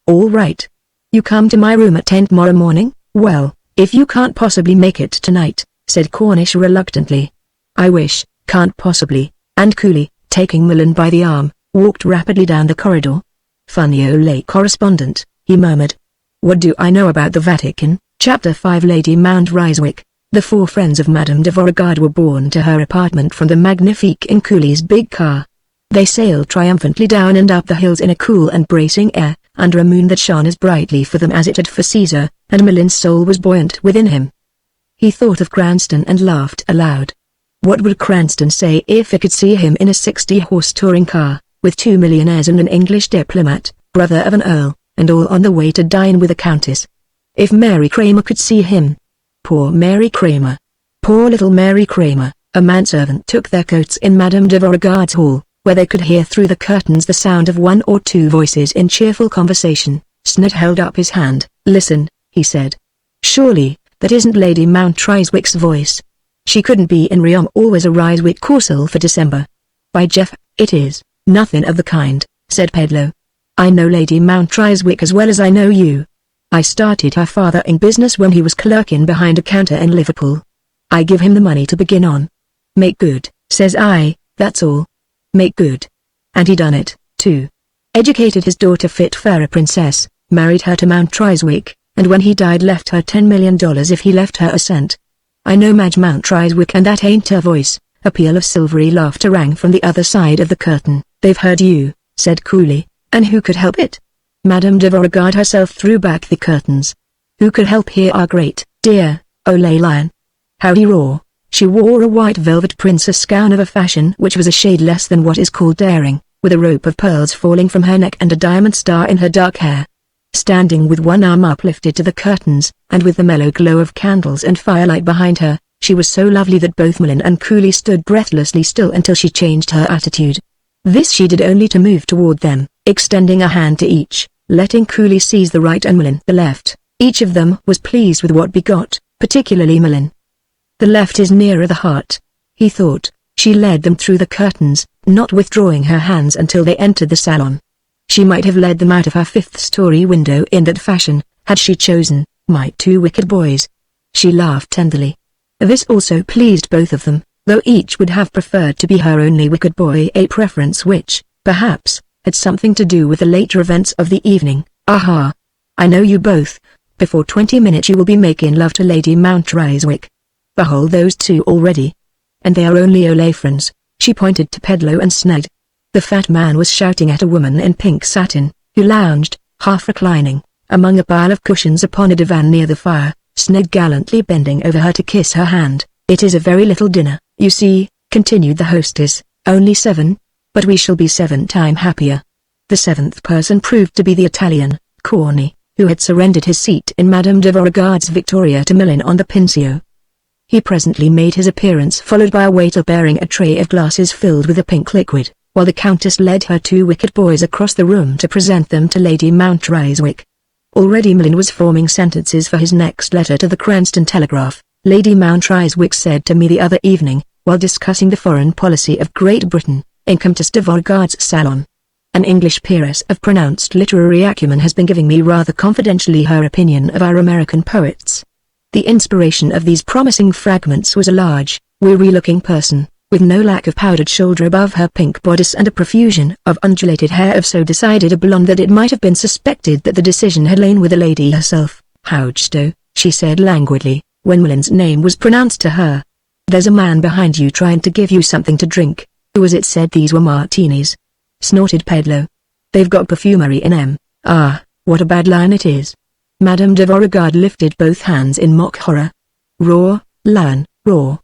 all right. You come to my room at 10 tomorrow morning? Well, if you can't possibly make it tonight, said Cornish reluctantly. I wish, can't possibly, and Cooley, taking Millen by the arm, walked rapidly down the corridor. Funny old correspondent, he murmured. What do I know about the Vatican? Chapter 5 Lady Mount Rhyswicke. The four friends of Madame de Beauregard were borne to her apartment from the Magnifique in Cooley's big car. They sailed triumphantly down and up the hills in a cool and bracing air, under a moon that shone as brightly for them as it had for Caesar, and Millen's soul was buoyant within him. He thought of Cranston and laughed aloud. What would Cranston say if he could see him in a 60-horse touring car, with 2 millionaires and an English diplomat, brother of an earl, and all on the way to dine with a countess? If Mary Kramer could see him. Poor Mary Kramer. Poor little Mary Kramer. A manservant took their coats in Madame de Beauregard's hall, where they could hear through the curtains the sound of one or two voices in cheerful conversation. Sned held up his hand. Listen, he said. Surely, that isn't Lady Mount Rhyswicke's voice. She couldn't be in Riom always a Rhyswicke coursel for December. By Jeff, it is. Nothing of the kind, said Bedloe. I know Lady Mount Rhyswicke as well as I know you. I started her father in business when he was clerking behind a counter in Liverpool. I give him the money to begin on. Make good, says I, that's all. Make good. And he done it, too. Educated his daughter fit for a princess, married her to Mount Rhyswicke, and when he died left her $10 million if he left her a cent. I know Madge Mount Rhyswicke and that ain't her voice. A peal of silvery laughter rang from the other side of the curtain. They've heard you, said Cooley, and who could help it? Madame de Beauregard herself threw back the curtains. Who could help hear our great, dear, Olay lion? How he roar. She wore a white velvet princess gown of a fashion which was a shade less than what is called daring, with a rope of pearls falling from her neck and a diamond star in her dark hair. Standing with one arm uplifted to the curtains, and with the mellow glow of candles and firelight behind her, she was so lovely that both Millen and Cooley stood breathlessly still until she changed her attitude. This she did only to move toward them, extending a hand to each, letting Cooley seize the right and Millen the left. Each of them was pleased with what begot, particularly Milan. The left is nearer the heart, he thought. She led them through the curtains, not withdrawing her hands until they entered the salon. She might have led them out of her fifth-story window in that fashion, had she chosen, my two wicked boys. She laughed tenderly. This also pleased both of them, though each would have preferred to be her only wicked boy, a preference which, perhaps, had something to do with the later events of the evening. Aha! I know you both. Before 20 minutes you will be making love to Lady Mount Rhyswicke. Behold those two already. And they are only olefrons. She pointed to Pedlo and Sned. The fat man was shouting at a woman in pink satin, who lounged, half reclining, among a pile of cushions upon a divan near the fire, Sned gallantly bending over her to kiss her hand. It is a very little dinner, you see, continued the hostess, only 7, but we shall be 7 times happier. The 7th person proved to be the Italian, Corny, who had surrendered his seat in Madame de Beauregard's Victoria to Milan on the Pincio. He presently made his appearance followed by a waiter bearing a tray of glasses filled with a pink liquid, while the Countess led her two wicked boys across the room to present them to Lady Mount Rhyswicke. Already Milan was forming sentences for his next letter to the Cranston Telegraph. Lady Mount Rhyswicke said to me the other evening, while discussing the foreign policy of Great Britain, in Comtesse de Beauregard's salon. An English peeress of pronounced literary acumen has been giving me rather confidentially her opinion of our American poets. The inspiration of these promising fragments was a large, weary-looking person, with no lack of powdered shoulder above her pink bodice and a profusion of undulated hair of so decided a blonde that it might have been suspected that the decision had lain with the lady herself. Howgsto, she said languidly, when Milan's name was pronounced to her. There's a man behind you trying to give you something to drink. Who was it said these were martinis? Snorted Pedlo. They've got perfumery in 'em. Ah, what a bad line it is. Madame de Beauregard lifted both hands in mock horror. Raw, Lan, raw,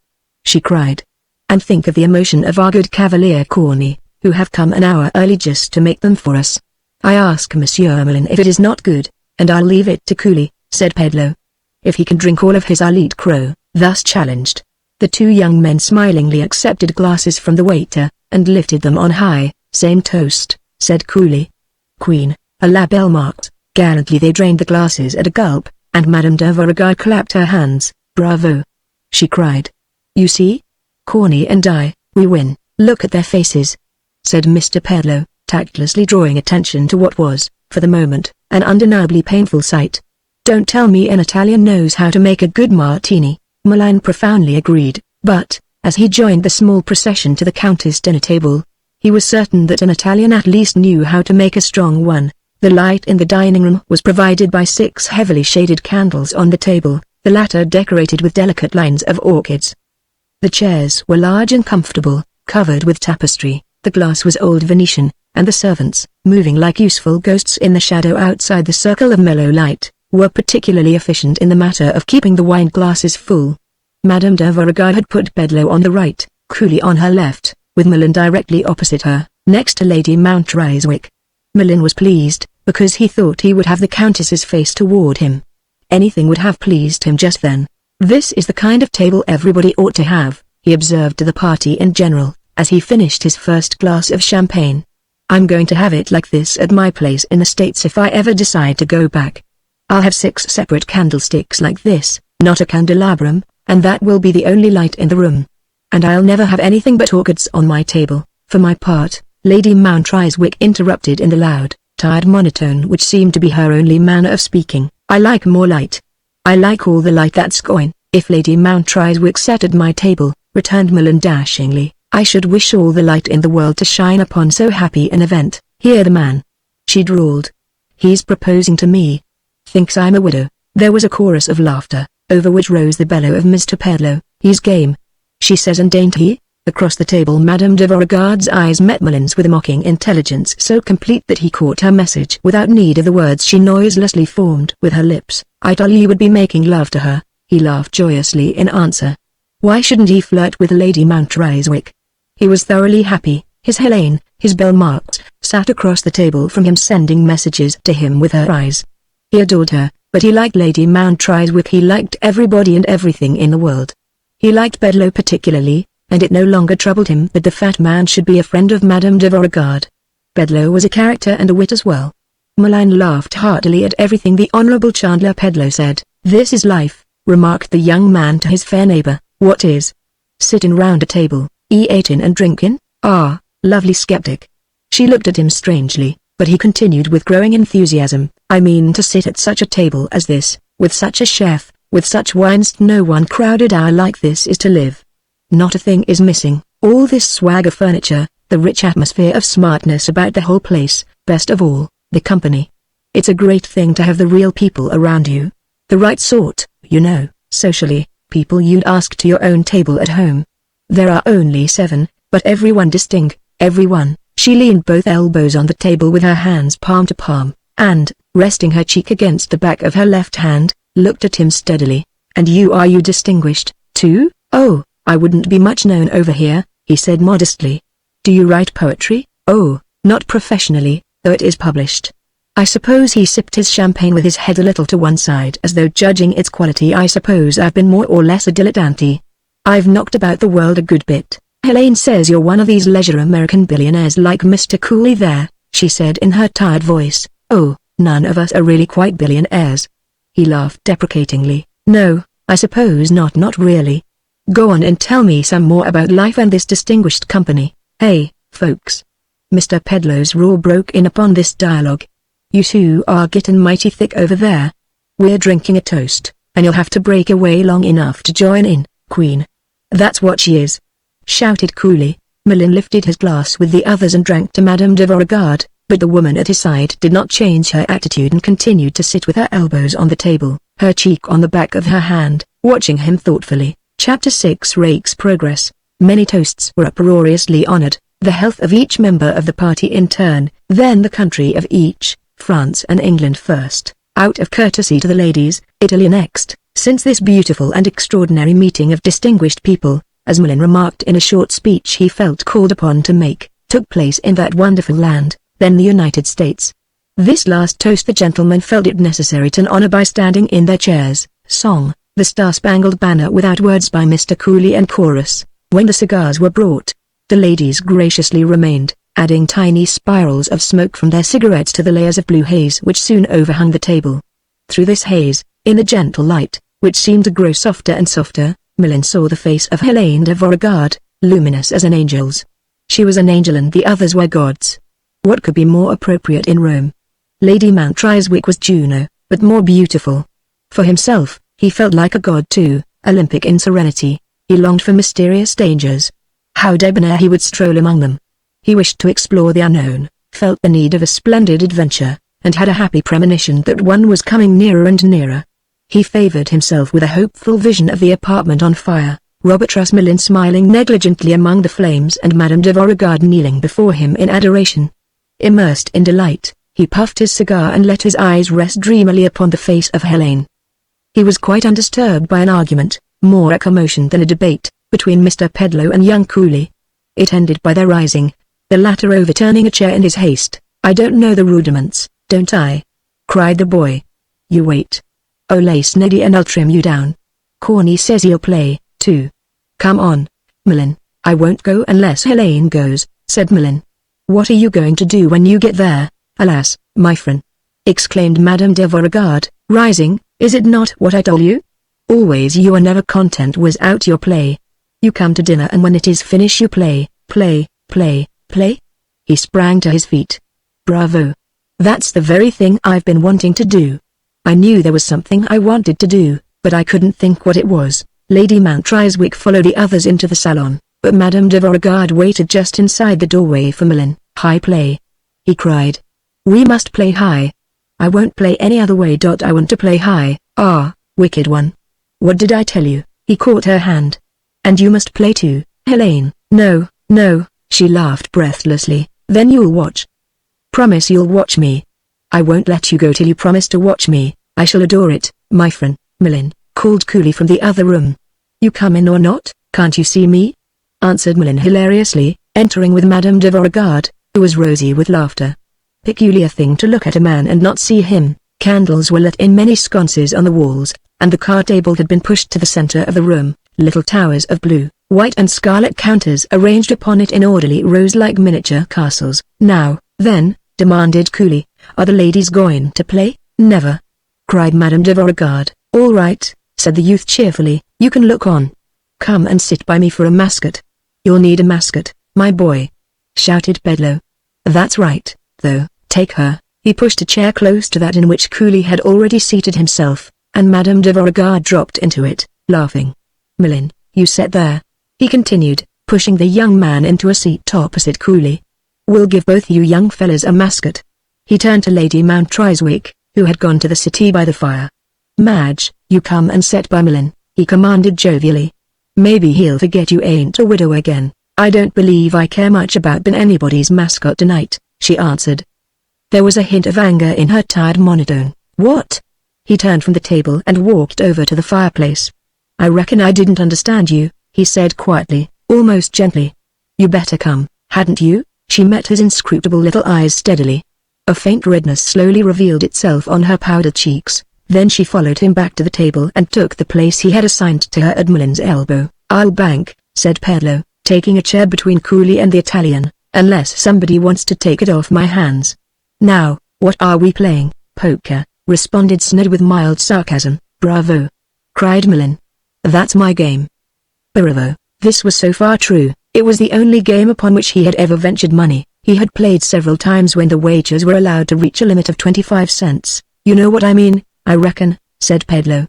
she cried. And think of the emotion of our good Cavalier Corny, who have come an hour early just to make them for us. I ask Monsieur Milan if it is not good, and I'll leave it to Cooley, said Pedlo. If he can drink all of his I'll eat crow. Thus challenged, the two young men smilingly accepted glasses from the waiter, and lifted them on high. Same toast, said Cooley. Queen, a la belle marked. Gallantly they drained the glasses at a gulp, and Madame de Beauregard clapped her hands. Bravo! She cried. You see? Corny and I, we win. Look at their faces, said Mr. Pedlo, tactlessly drawing attention to what was, for the moment, an undeniably painful sight. Don't tell me an Italian knows how to make a good martini. Milan profoundly agreed, but, as he joined the small procession to the Countess' dinner table, he was certain that an Italian at least knew how to make a strong one. The light in the dining room was provided by 6 heavily shaded candles on the table, the latter decorated with delicate lines of orchids. The chairs were large and comfortable, covered with tapestry, the glass was old Venetian, and the servants, moving like useful ghosts in the shadow outside the circle of mellow light, were particularly efficient in the matter of keeping the wine glasses full. Madame de Beauregard had put Pedlo on the right, Cooley on her left, with Milan directly opposite her, next to Lady Mount Rhyswicke. Milan was pleased, because he thought he would have the Countess's face toward him. Anything would have pleased him just then. This is the kind of table everybody ought to have, he observed to the party in general, as he finished his first glass of champagne. I'm going to have it like this at my place in the States if I ever decide to go back. I'll have 6 separate candlesticks like this, not a candelabrum, and that will be the only light in the room. And I'll never have anything but orchids on my table. For my part, Lady Mount Rhyswicke interrupted in the loud, tired monotone which seemed to be her only manner of speaking, I like more light. I like all the light that's going. If Lady Mount Rhyswicke sat at my table, returned Milan dashingly, I should wish all the light in the world to shine upon so happy an event. Hear the man. She drawled. He's proposing to me. Thinks I'm a widow. There was a chorus of laughter, over which rose the bellow of Mr. Pedlo. He's game, she says, and ain't he? Across the table Madame de Beauregard's eyes met Milan's with a mocking intelligence so complete that he caught her message without need of the words she noiselessly formed with her lips. I told you you would be making love to her, he laughed joyously in answer. Why shouldn't he flirt with Lady Mount Rhyswicke? He was thoroughly happy. His Helene, his belle marked, sat across the table from him sending messages to him with her eyes. He adored her, but he liked Lady Mount Rhyswicke. He liked everybody and everything in the world. He liked Pedlo particularly, and it no longer troubled him that the fat man should be a friend of Madame de Beauregard. Pedlo was a character and a wit as well. Milan laughed heartily at everything the Honorable Chandler Pedlo said. This is life, remarked the young man to his fair neighbor. "What is? Sitting round a table, eating and drinking? Ah, lovely skeptic." She looked at him strangely, but he continued with growing enthusiasm. "I mean to sit at such a table as this, with such a chef, with such wines. No one crowded hour like this is to live. Not a thing is missing, all this swag of furniture, the rich atmosphere of smartness about the whole place, best of all, the company. It's a great thing to have the real people around you. The right sort, you know, socially, people you'd ask to your own table at home. There are only 7, but everyone distinct, everyone." She leaned both elbows on the table with her hands palm to palm, and, resting her cheek against the back of her left hand, looked at him steadily. "And you distinguished, too?" "Oh, I wouldn't be much known over here," he said modestly. "Do you write poetry?" "Oh, not professionally, though it is published." "I suppose," he sipped his champagne with his head a little to one side as though judging its quality. "I suppose I've been more or less a dilettante. I've knocked about the world a good bit." "Helene says you're one of these leisure American billionaires like Mr. Cooley there," she said in her tired voice. "Oh, none of us are really quite billionaires." He laughed deprecatingly. "No, I suppose not. Not really. Go on and tell me some more about life and this distinguished company." "Hey, folks." Mr. Pedlow's roar broke in upon this dialogue. "You two are getting mighty thick over there. We're drinking a toast, and you'll have to break away long enough to join in, Queen." "That's what she is," shouted Cooley. Millin lifted his glass with the others and drank to Madame de Beauregard, but the woman at his side did not change her attitude and continued to sit with her elbows on the table, her cheek on the back of her hand, watching him thoughtfully. Chapter 6 Rake's Progress. Many toasts were uproariously honored, the health of each member of the party in turn, then the country of each, France and England first, out of courtesy to the ladies, Italy next, since this beautiful and extraordinary meeting of distinguished people, as Millin remarked in a short speech he felt called upon to make, took place in that wonderful land, then the United States. This last toast the gentlemen felt it necessary to honor by standing in their chairs. Song, "The Star-Spangled Banner Without Words" by Mr. Cooley and chorus. When the cigars were brought, the ladies graciously remained, adding tiny spirals of smoke from their cigarettes to the layers of blue haze which soon overhung the table. Through this haze, in the gentle light, which seemed to grow softer and softer, Millin saw the face of Helene de Beauregard, luminous as an angel's. She was an angel and the others were gods. What could be more appropriate in Rome? Lady Mount Rhyswicke was Juno, but more beautiful. For himself, he felt like a god too, Olympic in serenity. He longed for mysterious dangers. How debonair he would stroll among them. He wished to explore the unknown, felt the need of a splendid adventure, and had a happy premonition that one was coming nearer and nearer. He favored himself with a hopeful vision of the apartment on fire, Robert Millin smiling negligently among the flames and Madame de Beauregard kneeling before him in adoration. Immersed in delight, he puffed his cigar and let his eyes rest dreamily upon the face of Helene. He was quite undisturbed by an argument, more a commotion than a debate, between Mr. Pedlow and young Cooley. It ended by their rising, the latter overturning a chair in his haste. "I don't know the rudiments, don't I?" cried the boy. "You wait. Oh, lay sneddy and I'll trim you down. Corny says he'll play, too." "Come on, Millin." "I won't go unless Helene goes," said Millin. "What are you going to do when you get there?" "Alas, my friend," exclaimed Madame de Beauregard, rising, "is it not what I told you? Always you are never content was out your play. You come to dinner and when it is finished you play, play, play, play." He sprang to his feet. "Bravo. That's the very thing I've been wanting to do. I knew there was something I wanted to do, but I couldn't think what it was." Lady Mount Rhyswicke followed the others into the salon, but Madame de Beauregard waited just inside the doorway for Millin. "High play," he cried. "We must play high. I won't play any other way. I want to play high." "Ah, wicked one. What did I tell you?" He caught her hand. "And you must play too, Helene." "No, no," she laughed breathlessly. "Then you'll watch. Promise you'll watch me." "I won't let you go till you promise to watch me." "I shall adore it, my friend." "Millin," called Cooley from the other room. "You come in or not, can't you see me?" answered Millin hilariously, entering with Madame de Beauregard, who was rosy with laughter. Peculiar thing to look at a man and not see him. Candles were lit in many sconces on the walls, and the card table had been pushed to the center of the room, little towers of blue, white and scarlet counters arranged upon it in orderly rows like miniature castles. "Now, then," demanded Cooley, "are the ladies going to play?" "Never," cried Madame de Beauregard. "All right," said the youth cheerfully. "You can look on. Come and sit by me for a mascot." "You'll need a mascot, my boy," shouted Pedlo. "That's right, though, take her." He pushed a chair close to that in which Cooley had already seated himself, and Madame de Beauregard dropped into it, laughing. "Millin, you sit there," he continued, pushing the young man into a seat opposite Cooley. "We'll give both you young fellas a mascot." He turned to Lady Mount Rhyswicke, who had gone to the settee by the fire. "Madge, you come and sit by Millin," he commanded jovially. "Maybe he'll forget you ain't a widow again." "I don't believe I care much about being anybody's mascot tonight," she answered. There was a hint of anger in her tired monotone. "What?" He turned from the table and walked over to the fireplace. "I reckon I didn't understand you," he said quietly, almost gently. "You better come, hadn't you?" She met his inscrutable little eyes steadily. A faint redness slowly revealed itself on her powdered cheeks, then she followed him back to the table and took the place he had assigned to her at Millin's elbow. "I'll bank," said Pedlo, taking a chair between Cooley and the Italian, "unless somebody wants to take it off my hands." "Now, what are we playing?" "Poker," responded Sned with mild sarcasm. "Bravo!" cried Millin. "That's my game." Bravo! This was so far true. It was the only game upon which he had ever ventured money. He had played several times when the wagers were allowed to reach a limit of 25 cents. "You know what I mean, I reckon," said Pedlo.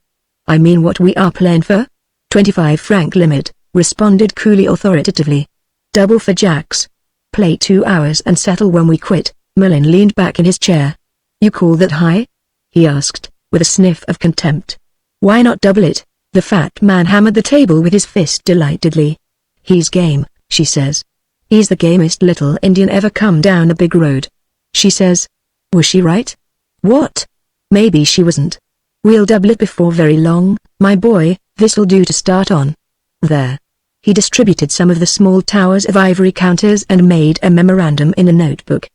"I mean what we are playing for?" 25-franc limit, responded Cooley authoritatively. "Double for jacks. Play 2 hours and settle when we quit." Millin leaned back in his chair. "You call that high?" he asked, with a sniff of contempt. "Why not double it?" The fat man hammered the table with his fist delightedly. "He's game, she says. He's the gamest little Indian ever come down the big road. She says. Was she right? What? Maybe she wasn't. We'll double it before very long, my boy. This'll do to start on. There." He distributed some of the small towers of ivory counters and made a memorandum in a notebook.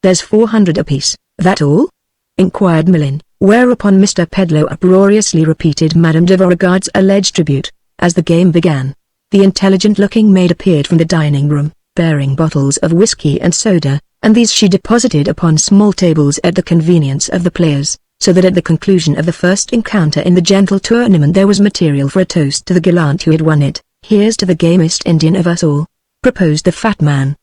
"There's 400 apiece, that all?" inquired Millin, whereupon Mr. Pedlo uproariously repeated Madame de Beauregard's alleged tribute. As the game began, the intelligent-looking maid appeared from the dining room, bearing bottles of whiskey and soda, and these she deposited upon small tables at the convenience of the players, so that at the conclusion of the first encounter in the gentle tournament there was material for a toast to the gallant who had won it. "Here's to the gamest Indian of us all," proposed the fat man.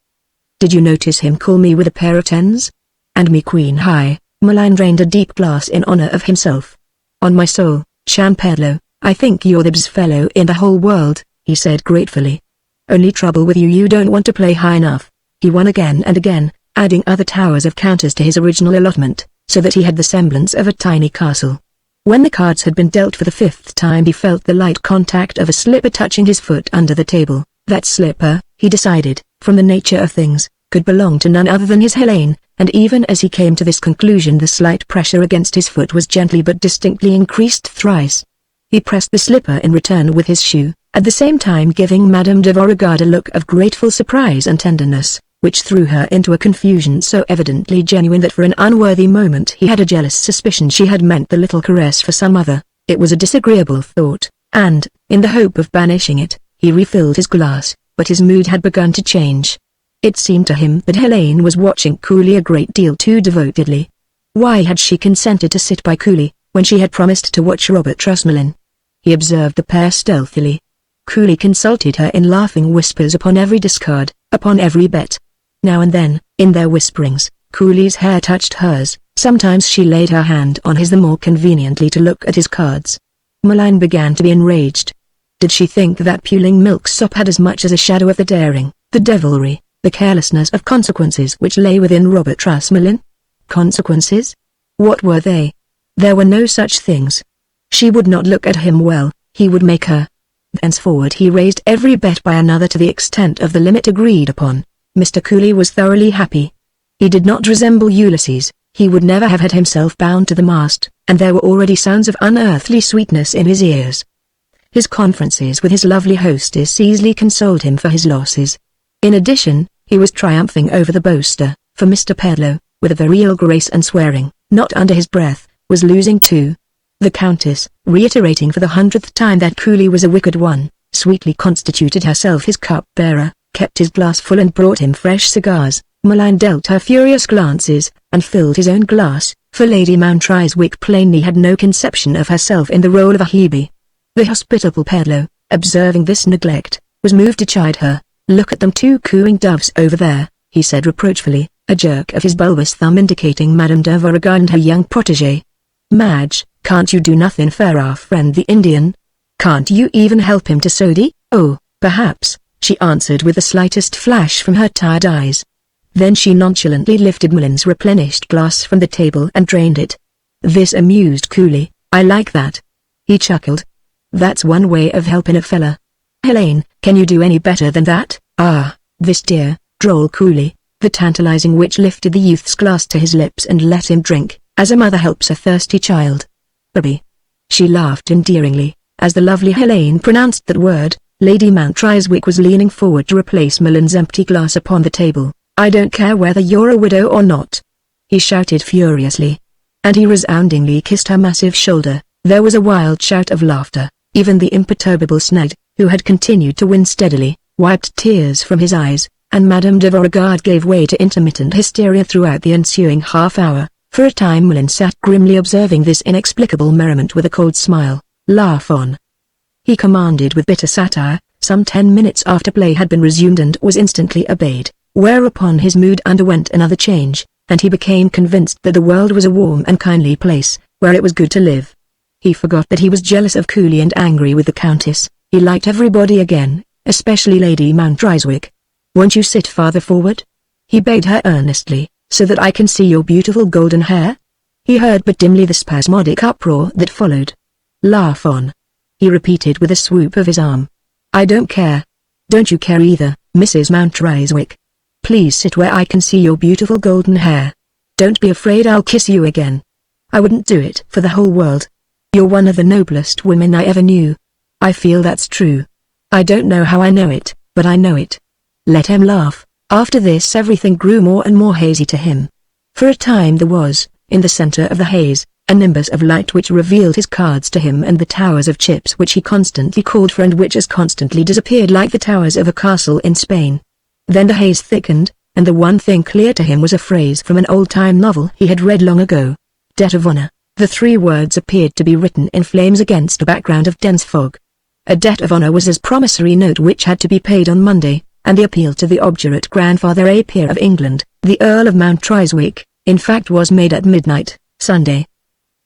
"Did you notice him call me with a pair of tens? And me queen high?" Millin drained a deep glass in honor of himself. "On my soul, Chan Pedlo, I think you're the best fellow in the whole world," he said gratefully. "Only trouble with you don't want to play high enough." He won again and again, adding other towers of counters to his original allotment, so that he had the semblance of a tiny castle. When the cards had been dealt for the 5th time he felt the light contact of a slipper touching his foot under the table. That slipper, he decided, from the nature of things, could belong to none other than his Helene, and even as he came to this conclusion the slight pressure against his foot was gently but distinctly increased thrice. He pressed the slipper in return with his shoe, at the same time giving Madame de Beauregard a look of grateful surprise and tenderness, which threw her into a confusion so evidently genuine that for an unworthy moment he had a jealous suspicion she had meant the little caress for some other. It was a disagreeable thought, and, in the hope of banishing it, he refilled his glass, but his mood had begun to change. It seemed to him that Helene was watching Cooley a great deal too devotedly. Why had she consented to sit by Cooley, when she had promised to watch Robert Trussmillin? He observed the pair stealthily. Cooley consulted her in laughing whispers upon every discard, upon every bet. Now and then, in their whisperings, Cooley's hair touched hers, sometimes she laid her hand on his the more conveniently to look at his cards. Millin began to be enraged. Did she think that puling milksop had as much as a shadow of the daring, the devilry, the carelessness of consequences which lay within Robert Trussmillin? Consequences? What were they? There were no such things. She would not look at him well, he would make her. Thenceforward he raised every bet by another to the extent of the limit agreed upon. Mr. Cooley was thoroughly happy. He did not resemble Ulysses, he would never have had himself bound to the mast, and there were already sounds of unearthly sweetness in his ears. His conferences with his lovely hostess easily consoled him for his losses. In addition, he was triumphing over the boaster, for Mr. Pedlo, with a very ill grace and swearing, not under his breath, was losing too. The Countess, reiterating for the 100th time that Cooley was a wicked one, sweetly constituted herself his cup-bearer, kept his glass full and brought him fresh cigars. Millin dealt her furious glances, and filled his own glass, for Lady Mount Rhyswicke plainly had no conception of herself in the role of a Hebe. The hospitable peddler, observing this neglect, was moved to chide her. "Look at them two cooing doves over there," he said reproachfully, a jerk of his bulbous thumb indicating Madame de Beauregard and her young protégé. "Madge, can't you do nothing for our friend the Indian? Can't you even help him to soddy?" "Oh, perhaps," she answered with the slightest flash from her tired eyes. Then she nonchalantly lifted Milan's replenished glass from the table and drained it. This amused Cooley. "I like that," he chuckled. "That's one way of helping a fella. Helene, can you do any better than that?" "Ah, this dear," drawled Cooley, the tantalizing witch lifted the youth's glass to his lips and let him drink, as a mother helps a thirsty child. "Baby." She laughed endearingly, as the lovely Helene pronounced that word. Lady Mount Rhyswicke was leaning forward to replace Milan's empty glass upon the table. "I don't care whether you're a widow or not," he shouted furiously. And he resoundingly kissed her massive shoulder. There was a wild shout of laughter. Even the imperturbable Snug, who had continued to win steadily, wiped tears from his eyes, and Madame de Beauregard gave way to intermittent hysteria throughout the ensuing half-hour. For a time Milan sat grimly observing this inexplicable merriment with a cold smile. "Laugh on," he commanded with bitter satire, some 10 minutes after play had been resumed and was instantly obeyed, whereupon his mood underwent another change, and he became convinced that the world was a warm and kindly place, where it was good to live. He forgot that he was jealous of Cooley and angry with the Countess. He liked everybody again, especially Lady Mount Rhyswicke. "Won't you sit farther forward?" he begged her earnestly, "so that I can see your beautiful golden hair?" He heard but dimly the spasmodic uproar that followed. "Laugh on," he repeated with a swoop of his arm. "I don't care." "Don't you care either, Mrs. Mount Rhyswicke? Please sit where I can see your beautiful golden hair. Don't be afraid I'll kiss you again. I wouldn't do it for the whole world. You're one of the noblest women I ever knew. I feel that's true. I don't know how I know it, but I know it." Let him laugh. After this everything grew more and more hazy to him. For a time there was, in the center of the haze, a nimbus of light which revealed his cards to him and the towers of chips which he constantly called for and which as constantly disappeared like the towers of a castle in Spain. Then the haze thickened, and the one thing clear to him was a phrase from an old-time novel he had read long ago. "Debt of honor." The 3 words appeared to be written in flames against a background of dense fog. A debt of honor was his promissory note which had to be paid on Monday, and the appeal to the obdurate grandfather a peer of England, the Earl of Mount Rhyswicke, in fact was made at midnight, Sunday.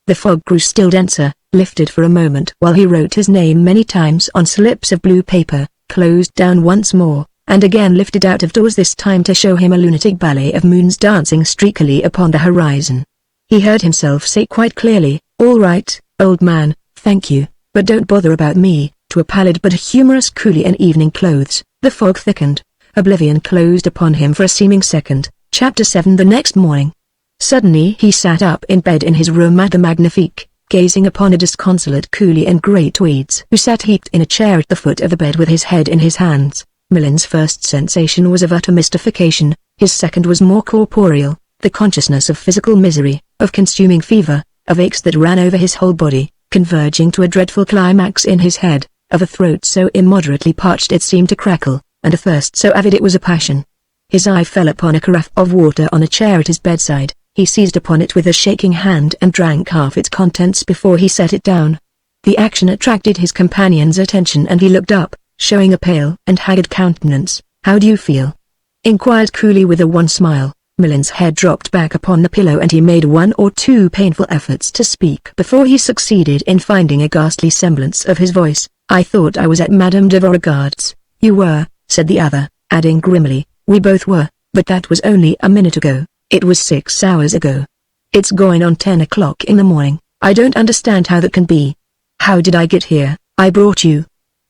The fog grew still denser, lifted for a moment while he wrote his name many times on slips of blue paper, closed down once more, and again lifted out of doors this time to show him a lunatic ballet of moons dancing streakily upon the horizon. He heard himself say quite clearly, "All right, old man, thank you, but don't bother about me," to a pallid but humorous Cooley in evening clothes. The fog thickened. Oblivion closed upon him for a seeming second. Chapter 7. The next morning. Suddenly he sat up in bed in his room at the Magnifique, gazing upon a disconsolate Cooley in grey tweeds who sat heaped in a chair at the foot of the bed with his head in his hands. Milan's first sensation was of utter mystification, his second was more corporeal, the consciousness of physical misery, of consuming fever, of aches that ran over his whole body, converging to a dreadful climax in his head, of a throat so immoderately parched it seemed to crackle, and a thirst so avid it was a passion. His eye fell upon a carafe of water on a chair at his bedside. He seized upon it with a shaking hand and drank half its contents before he set it down. The action attracted his companion's attention and he looked up, showing a pale and haggard countenance. "How do you feel?" inquired Cooley with a wan smile. Milan's head dropped back upon the pillow and he made 1 or 2 painful efforts to speak before he succeeded in finding a ghastly semblance of his voice. "I thought I was at Madame de Beauregard's." "You were," said the other, adding grimly, "We both were, but that was only a minute ago. It was 6 hours ago. It's going on 10 o'clock in the morning. I don't understand how that can be. How did I get here?" "I brought you.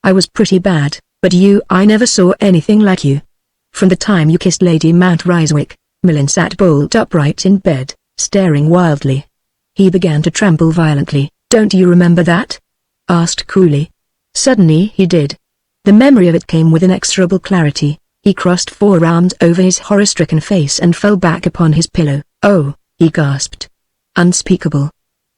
I was pretty bad, but I never saw anything like you. From the time you kissed Lady Mount Rhyswicke." Milan sat bolt upright in bed, staring wildly. He began to tremble violently. "Don't you remember that?" asked Cooley. Suddenly he did. The memory of it came with inexorable clarity. He crossed forearms over his horror-stricken face and fell back upon his pillow. "Oh," he gasped. "Unspeakable.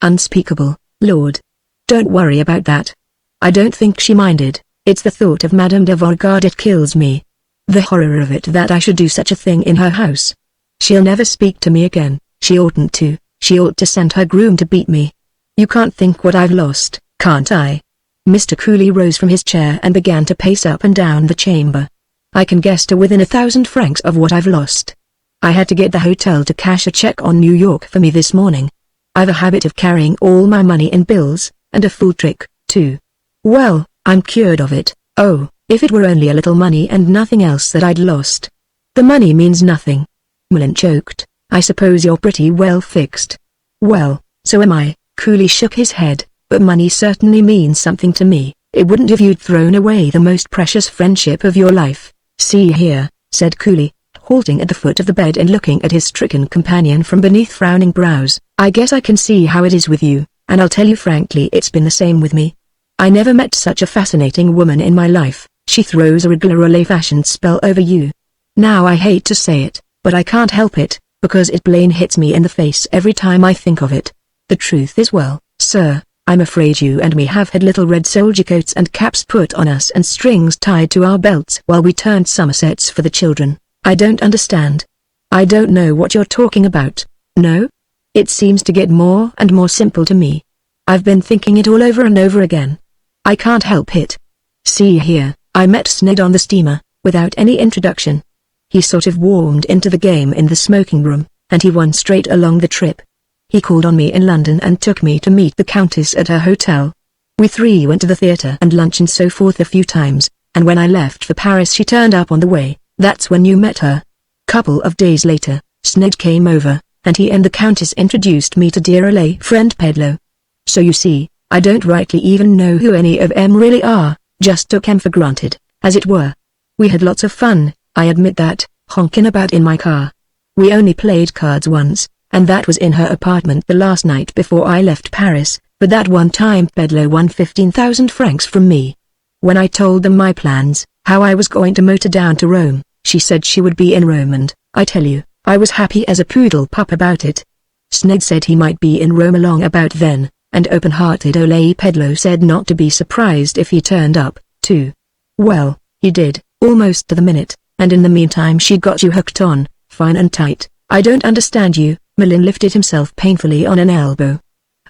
Unspeakable, Lord. Don't worry about that. I don't think she minded. It's the thought of Madame de Beauregard it kills me. The horror of it that I should do such a thing in her house. She'll never speak to me again. She oughtn't to. She ought to send her groom to beat me. You can't think what I've lost, can't I? Mr. Cooley rose from his chair and began to pace up and down the chamber. I can guess to within 1,000 francs of what I've lost. I had to get the hotel to cash a check on New York for me this morning. I've a habit of carrying all my money in bills, and a full trick, too. Well, I'm cured of it. Oh, if it were only a little money and nothing else that I'd lost. The money means nothing. Mullen choked. I suppose you're pretty well fixed. Well, so am I. Cooley shook his head, but money certainly means something to me. It wouldn't if you'd thrown away the most precious friendship of your life. See here, said Cooley, halting at the foot of the bed and looking at his stricken companion from beneath frowning brows. I guess I can see how it is with you, and I'll tell you frankly it's been the same with me. I never met such a fascinating woman in my life. She throws a regular old-fashioned spell over you. Now I hate to say it, but I can't help it, because it plain hits me in the face every time I think of it. The truth is, well, sir, I'm afraid you and me have had little red soldier coats and caps put on us and strings tied to our belts while we turned somersets for the children. I don't understand. I don't know what you're talking about. No? It seems to get more and more simple to me. I've been thinking it all over and over again. I can't help it. See here, I met Sned on the steamer, without any introduction. He sort of warmed into the game in the smoking room, and he won straight along the trip. He called on me in London and took me to meet the Countess at her hotel. We three went to the theatre and lunch and so forth a few times, and when I left for Paris she turned up on the way. That's when you met her. Couple of days later, Sned came over, and he and the Countess introduced me to dear LA friend Pedlo. So you see, I don't rightly even know who any of them really are, just took them for granted, as it were. We had lots of fun, I admit that, honking about in my car. We only played cards once, and that was in her apartment the last night before I left Paris, but that one time Pedlo won 15,000 francs from me. When I told them my plans, how I was going to motor down to Rome, she said she would be in Rome and, I tell you, I was happy as a poodle pup about it. Sned said he might be in Rome along about then, and open-hearted Ole Pedlo said not to be surprised if he turned up, too. Well, he did, almost to the minute, and in the meantime she got you hooked on, fine and tight. I don't understand you. Mullen lifted himself painfully on an elbow.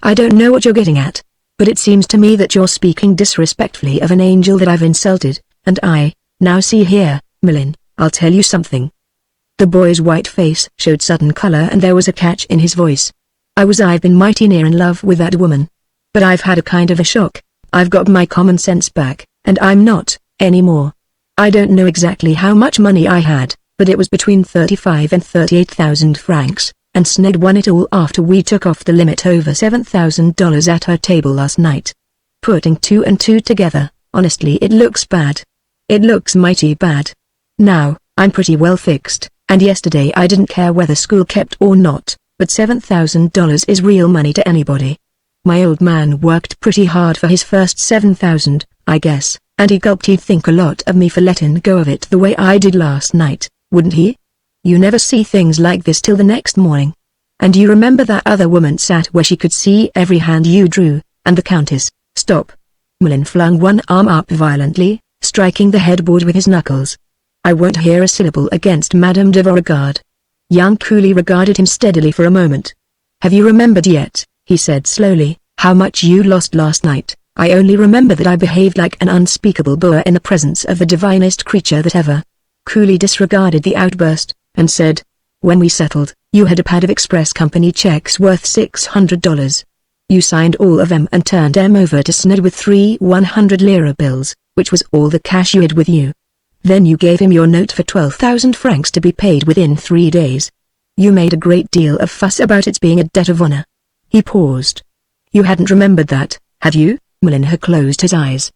I don't know what you're getting at, but it seems to me that you're speaking disrespectfully of an angel that I've insulted, and now see here, Mullen, I'll tell you something. The boy's white face showed sudden color and there was a catch in his voice. I've been mighty near in love with that woman. But I've had a kind of a shock. I've got my common sense back, and I'm not, anymore. I don't know exactly how much money I had, but it was between 35 and 38,000 francs, and Sned won it all after we took off the limit over $7,000 at her table last night. Putting two and two together, honestly it looks bad. It looks mighty bad. Now, I'm pretty well fixed, and yesterday I didn't care whether school kept or not, but $7,000 is real money to anybody. My old man worked pretty hard for his first 7,000, I guess, and he gulped. He'd think a lot of me for letting go of it the way I did last night, wouldn't he? You never see things like this till the next morning. And you remember that other woman sat where she could see every hand you drew, and the Countess. Stop. Mullen flung one arm up violently, striking the headboard with his knuckles. I won't hear a syllable against Madame de Beauregard. Young Cooley regarded him steadily for a moment. Have you remembered yet, he said slowly, how much you lost last night? I only remember that I behaved like an unspeakable boor in the presence of the divinest creature that ever. Cooley disregarded the outburst, and said, when we settled, you had a pad of express company checks worth $600. You signed all of them and turned them over to Sned with 3 100-lira bills, which was all the cash you had with you. Then you gave him your note for 12,000 francs to be paid within 3 days. You made a great deal of fuss about its being a debt of honor. He paused. You hadn't remembered that, had you? Mullen had closed his eyes.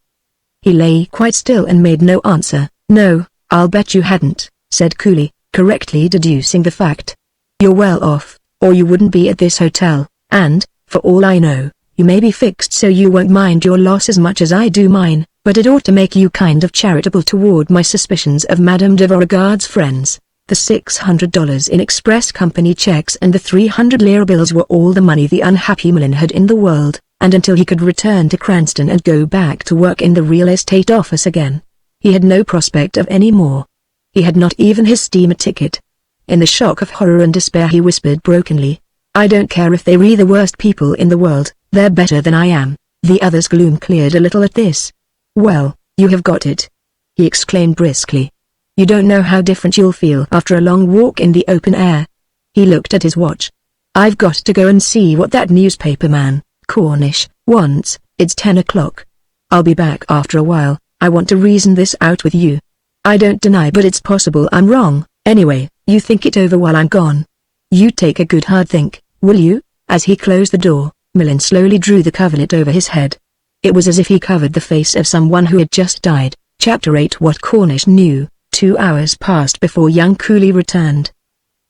He lay quite still and made no answer. No, I'll bet you hadn't, said Cooley, correctly deducing the fact. You're well off, or you wouldn't be at this hotel, and, for all I know, you may be fixed so you won't mind your loss as much as I do mine. But it ought to make you kind of charitable toward my suspicions of Madame de Beauregard's friends. The $600 in express company checks and the 300-lira bills were all the money the unhappy Mullen had in the world, and until he could return to Cranston and go back to work in the real estate office again, he had no prospect of any more. He had not even his steamer ticket. In the shock of horror and despair he whispered brokenly, I don't care if they're the worst people in the world, they're better than I am. The other's gloom cleared a little at this. "Well, you have got it," he exclaimed briskly. "You don't know how different you'll feel after a long walk in the open air." He looked at his watch. "I've got to go and see what that newspaper man, Cornish, wants. It's 10 o'clock. I'll be back after a while. I want to reason this out with you. I don't deny, but it's possible I'm wrong. Anyway, you think it over while I'm gone. You take a good hard think, will you?" As he closed the door, Millen slowly drew the coverlet over his head. It was as if he covered the face of someone who had just died. Chapter 8. What Cornish knew. 2 hours passed before young Cooley returned.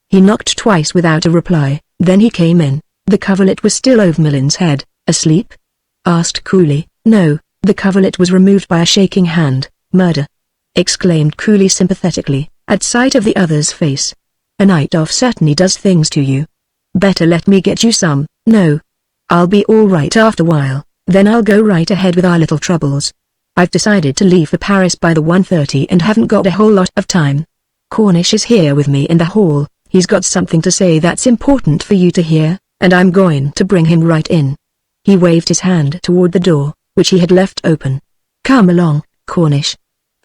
He knocked twice without a reply, then he came in. The coverlet was still over Millen's head. "Asleep?" asked Cooley. "No." The coverlet was removed by a shaking hand. "Murder!" exclaimed Cooley sympathetically, at sight of the other's face. "A night off certainly does things to you. Better let me get you some." "No. I'll be all right after a while, then I'll go right ahead with our little troubles. I've decided to leave for Paris by the 1:30 and haven't got a whole lot of time. Cornish is here with me in the hall. He's got something to say that's important for you to hear, and I'm going to bring him right in." He waved his hand toward the door, which he had left open. "Come along, Cornish.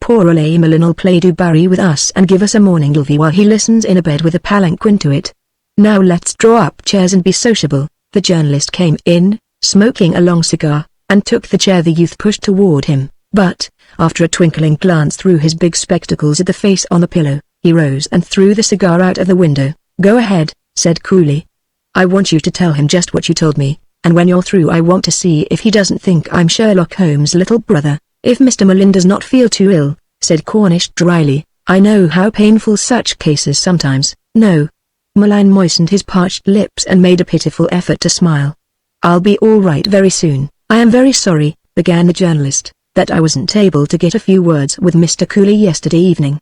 Poor old Millen'll play du Barry with us and give us a morning levee while he listens in a bed with a palanquin to it. Now let's draw up chairs and be sociable." The journalist came in, smoking a long cigar, and took the chair the youth pushed toward him, but, after a twinkling glance through his big spectacles at the face on the pillow, he rose and threw the cigar out of the window. "Go ahead," said Cooley. "I want you to tell him just what you told me, and when you're through I want to see if he doesn't think I'm Sherlock Holmes' little brother." "If Mr. Millen does not feel too ill," said Cornish dryly. "I know how painful such cases sometimes." "No." Millen moistened his parched lips and made a pitiful effort to smile. "I'll be all right very soon." "I am very sorry," began the journalist, "that I wasn't able to get a few words with Mr. Cooley yesterday evening.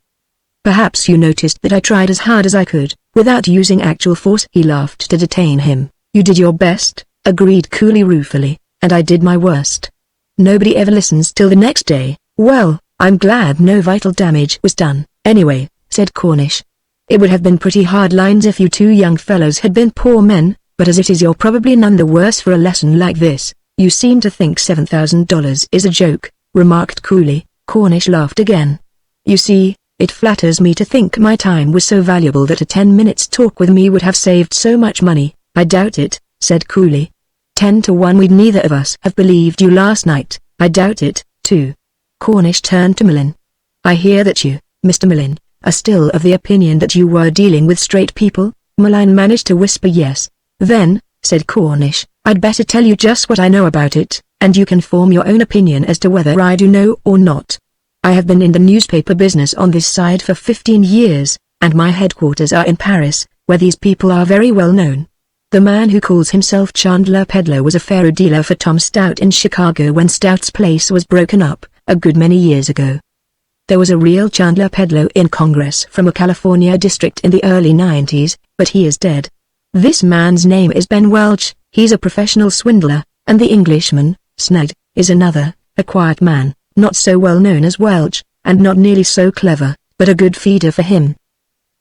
Perhaps you noticed that I tried as hard as I could, without using actual force." He laughed to detain him. "You did your best," agreed Cooley ruefully, "and I did my worst. Nobody ever listens till the next day." "Well, I'm glad no vital damage was done, anyway," said Cornish. "It would have been pretty hard lines if you two young fellows had been poor men, but as it is you're probably none the worse for a lesson like this." "You seem to think $7,000 is a joke," remarked Cooley. Cornish laughed again. "You see, it flatters me to think my time was so valuable that a 10 minutes talk with me would have saved so much money." "I doubt it," said Cooley. 10 to 1 we'd neither of us have believed you last night." "I doubt it, too." Cornish turned to Millen. "I hear that you, Mr. Millen, are still of the opinion that you were dealing with straight people?" Millen managed to whisper yes. "Then," said Cornish, "I'd better tell you just what I know about it, and you can form your own opinion as to whether I do know or not. I have been in the newspaper business on this side for 15 years, and my headquarters are in Paris, where these people are very well known. The man who calls himself Chandler Peddler was a faro dealer for Tom Stout in Chicago when Stout's place was broken up, a good many years ago. There was a real Chandler Peddler in Congress from a California district in the early 90s, but he is dead. This man's name is Ben Welch. He's a professional swindler, and the Englishman, Sneyd, is another, a quiet man, not so well known as Welch, and not nearly so clever, but a good feeder for him.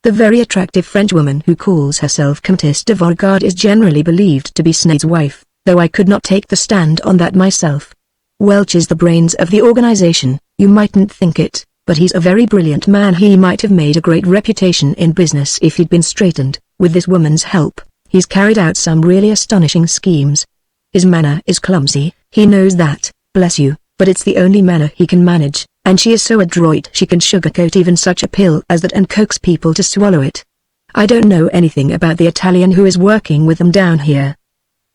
The very attractive Frenchwoman who calls herself Comtesse de Vaugirard is generally believed to be Sneyd's wife, though I could not take the stand on that myself. Welch is the brains of the organization. You mightn't think it, but he's a very brilliant man. He might have made a great reputation in business if he'd been straightened. With this woman's help, he's carried out some really astonishing schemes. His manner is clumsy, he knows that, bless you, but it's the only manner he can manage, and she is so adroit she can sugarcoat even such a pill as that and coax people to swallow it. I don't know anything about the Italian who is working with them down here,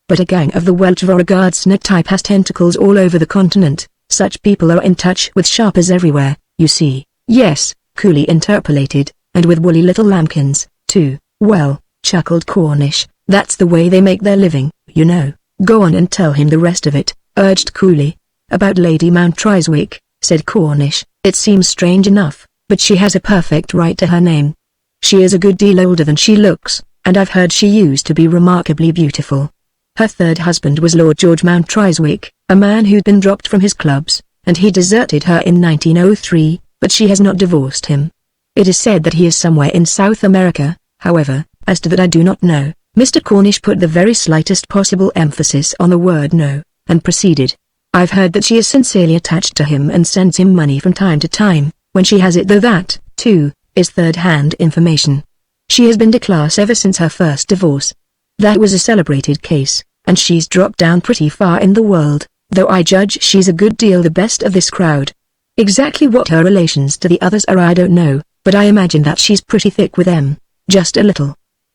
but a gang of the Welch-Vaugirard Sneyd type has tentacles all over the continent. Such people are in touch with sharpers everywhere, you see." "Yes," Cooley interpolated, "and with woolly little lambkins, too." "Well," chuckled Cornish, "that's the way they make their living, you know." "Go on and tell him the rest of it," urged Cooley. "About Lady Mount Rhyswicke," said Cornish, "it seems strange enough, but she has a perfect right to her name. She is a good deal older than she looks, and I've heard she used to be remarkably beautiful. Her third husband was Lord George Mount Rhyswicke, a man who'd been dropped from his clubs, and he deserted her in 1903, but she has not divorced him. It is said that he is somewhere in South America, however, as to that I do not know." Mr. Cornish put the very slightest possible emphasis on the word no, and proceeded. I've heard that she is sincerely attached to him and sends him money from time to time, when she has it, though that, too, is third-hand information. She has been to class ever since her first divorce. That was a celebrated case, and she's dropped down pretty far in the world, though I judge she's a good deal the best of this crowd. Exactly what her relations to the others are I don't know, but I imagine that she's pretty thick with them, just a little,"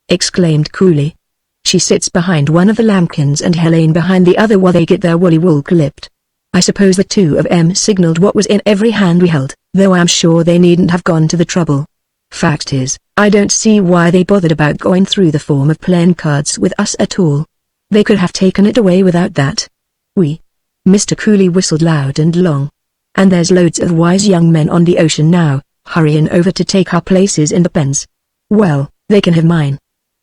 exclaimed Cooley. "She sits behind one of the lambkins and Helene behind the other while they get their woolly wool clipped. I suppose the two of 'em signaled what was in every hand we held, though I'm sure they needn't have gone to the trouble. Fact is, I don't see why they bothered about going through the form of playing cards with us at all. They could have taken it away without that." Mr. Cooley whistled loud and long. "And there's loads of wise young men on the ocean now, hurrying over to take our places in the pens. Well, they can have mine.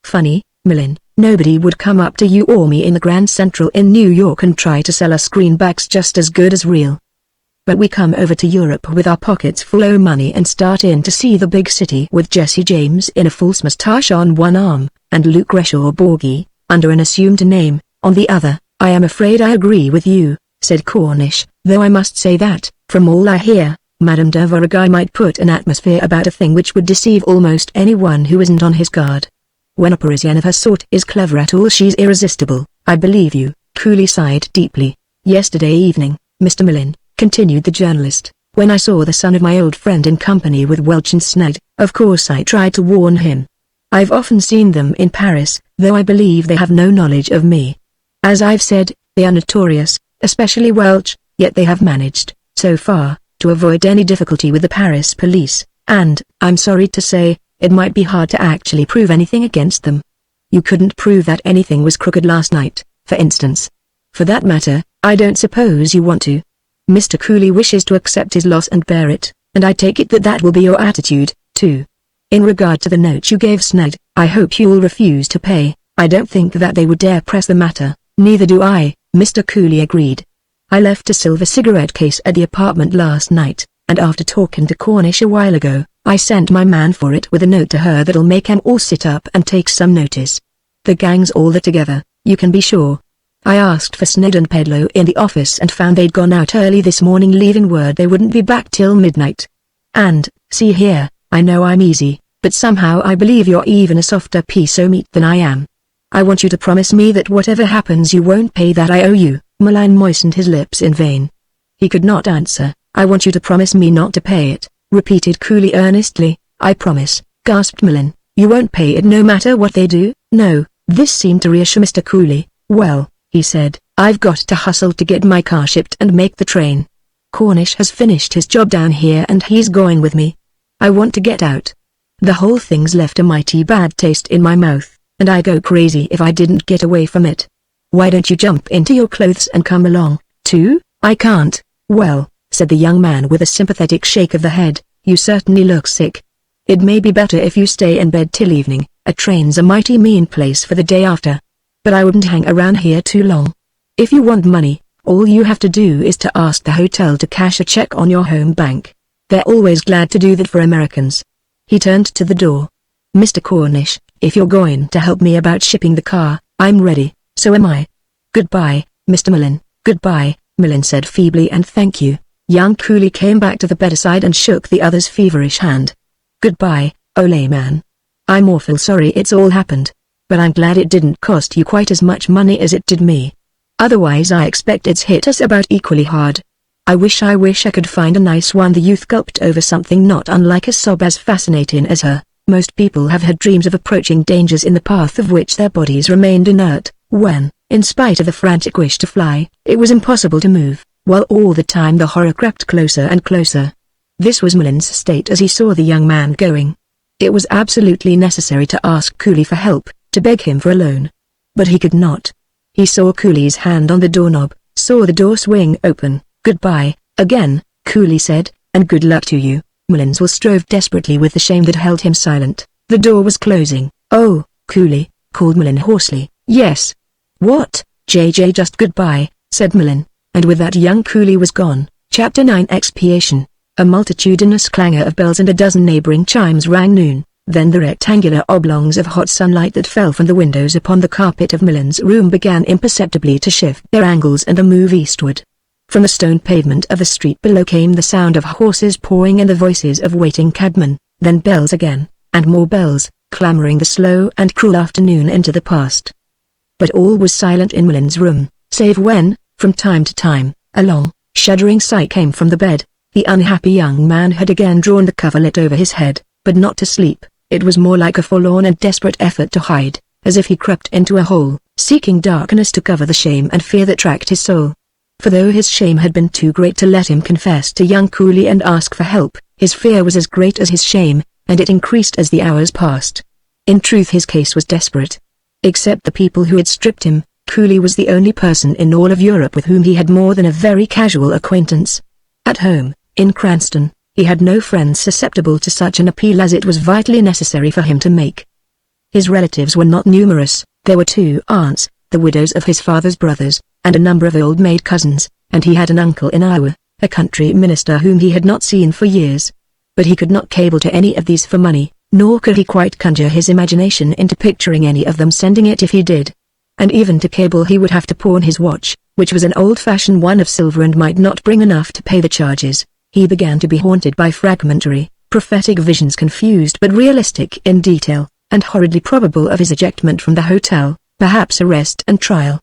Funny, Millin, nobody would come up to you or me in the Grand Central in New York and try to sell us greenbacks just as good as real. But we come over to Europe with our pockets full o' money and start in to see the big city with Jesse James in a false moustache on one arm, and Luke Greshaw Borgie, under an assumed name, on the other." "I am afraid I agree with you," said Cornish, "though I must say that, from all I hear, Madame de Beauregard might put an atmosphere about a thing which would deceive almost anyone who isn't on his guard. When a Parisienne of her sort is clever at all she's irresistible." "I believe you," Cooley sighed deeply. "Yesterday evening, Mr. Millin," continued the journalist, "when I saw the son of my old friend in company with Welch and Sneyd, of course I tried to warn him. I've often seen them in Paris, though I believe they have no knowledge of me. As I've said, they are notorious, especially Welch, yet they have managed, so far, to avoid any difficulty with the Paris police, and, I'm sorry to say, it might be hard to actually prove anything against them. You couldn't prove that anything was crooked last night, for instance. For that matter, I don't suppose you want to. Mr. Cooley wishes to accept his loss and bear it, and I take it that that will be your attitude, too. In regard to the note you gave Sneyd, I hope you'll refuse to pay. I don't think that they would dare press the matter." "Neither do I," Mr. Cooley agreed. "I left a silver cigarette case at the apartment last night, and after talking to Cornish a while ago, I sent my man for it with a note to her that'll make 'em all sit up and take some notice. The gang's all there together, you can be sure. I asked for Sneyd and Pedlo in the office and found they'd gone out early this morning, leaving word they wouldn't be back till midnight. And, see here, I know I'm easy, but somehow I believe you're even a softer piece o' meat than I am. I want you to promise me that whatever happens you won't pay that I owe you." Millin moistened his lips in vain. He could not answer. "I want you to promise me not to pay it," repeated Cooley earnestly. "I promise," gasped Millin. "You won't pay it no matter what they do?" "No." This seemed to reassure Mr. Cooley. "Well," he said, "I've got to hustle to get my car shipped and make the train. Cornish has finished his job down here and he's going with me. I want to get out. The whole thing's left a mighty bad taste in my mouth, and I go crazy if I didn't get away from it. Why don't you jump into your clothes and come along, too?" "I can't." "Well," said the young man with a sympathetic shake of the head, "you certainly look sick. It may be better if you stay in bed till evening. A train's a mighty mean place for the day after. But I wouldn't hang around here too long. If you want money, all you have to do is to ask the hotel to cash a check on your home bank. They're always glad to do that for Americans." He turned to the door. "Mr. Cornish, if you're going to help me about shipping the car, I'm ready, so am I." "Goodbye, Mr. Millin." "Goodbye," Millin said feebly, "and thank you." Young Cooley came back to the bedside and shook the other's feverish hand. "Goodbye, Ole man. I'm awful sorry it's all happened. But I'm glad it didn't cost you quite as much money as it did me. Otherwise I expect it's hit us about equally hard. I wish I could find a nice one." The youth gulped over something not unlike a sob. "As fascinating as her, most people have had dreams of approaching dangers in the path of which their bodies remained inert, when, in spite of the frantic wish to fly, it was impossible to move, while all the time the horror crept closer and closer. This was Millin's state as he saw the young man going. It was absolutely necessary to ask Cooley for help, to beg him for a loan. But he could not. He saw Cooley's hand on the doorknob, saw the door swing open. "Goodbye, again," Cooley said, "and good luck to you." Millin strove desperately with the shame that held him silent. The door was closing. "Oh, Cooley," called Millin hoarsely. "Yes." "What?" "JJ, just goodbye," said Millin, and with that young Cooley was gone. Chapter 9 Expiation. A multitudinous clangor of bells and a dozen neighboring chimes rang noon. Then the rectangular oblongs of hot sunlight that fell from the windows upon the carpet of Millin's room began imperceptibly to shift their angles and to move eastward. From the stone pavement of the street below came the sound of horses pawing and the voices of waiting cabmen, then bells again, and more bells, clamoring the slow and cruel afternoon into the past. But all was silent in Millen's room, save when, from time to time, a long, shuddering sigh came from the bed. The unhappy young man had again drawn the coverlet over his head, but not to sleep. It was more like a forlorn and desperate effort to hide, as if he crept into a hole, seeking darkness to cover the shame and fear that tracked his soul. For though his shame had been too great to let him confess to young Cooley and ask for help, his fear was as great as his shame, and it increased as the hours passed. In truth his case was desperate. Except the people who had stripped him, Cooley was the only person in all of Europe with whom he had more than a very casual acquaintance. At home, in Cranston, he had no friends susceptible to such an appeal as it was vitally necessary for him to make. His relatives were not numerous. There were 2 aunts, the widows of his father's brothers, and a number of old maid cousins, and he had an uncle in Iowa, a country minister whom he had not seen for years. But he could not cable to any of these for money, nor could he quite conjure his imagination into picturing any of them sending it if he did. And even to cable he would have to pawn his watch, which was an old-fashioned one of silver and might not bring enough to pay the charges. He began to be haunted by fragmentary, prophetic visions confused but realistic in detail, and horridly probable of his ejectment from the hotel, perhaps arrest and trial.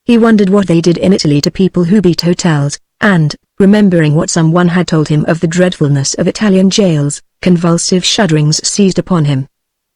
He wondered what they did in Italy to people who beat hotels, and, remembering what someone had told him of the dreadfulness of Italian jails, convulsive shudderings seized upon him.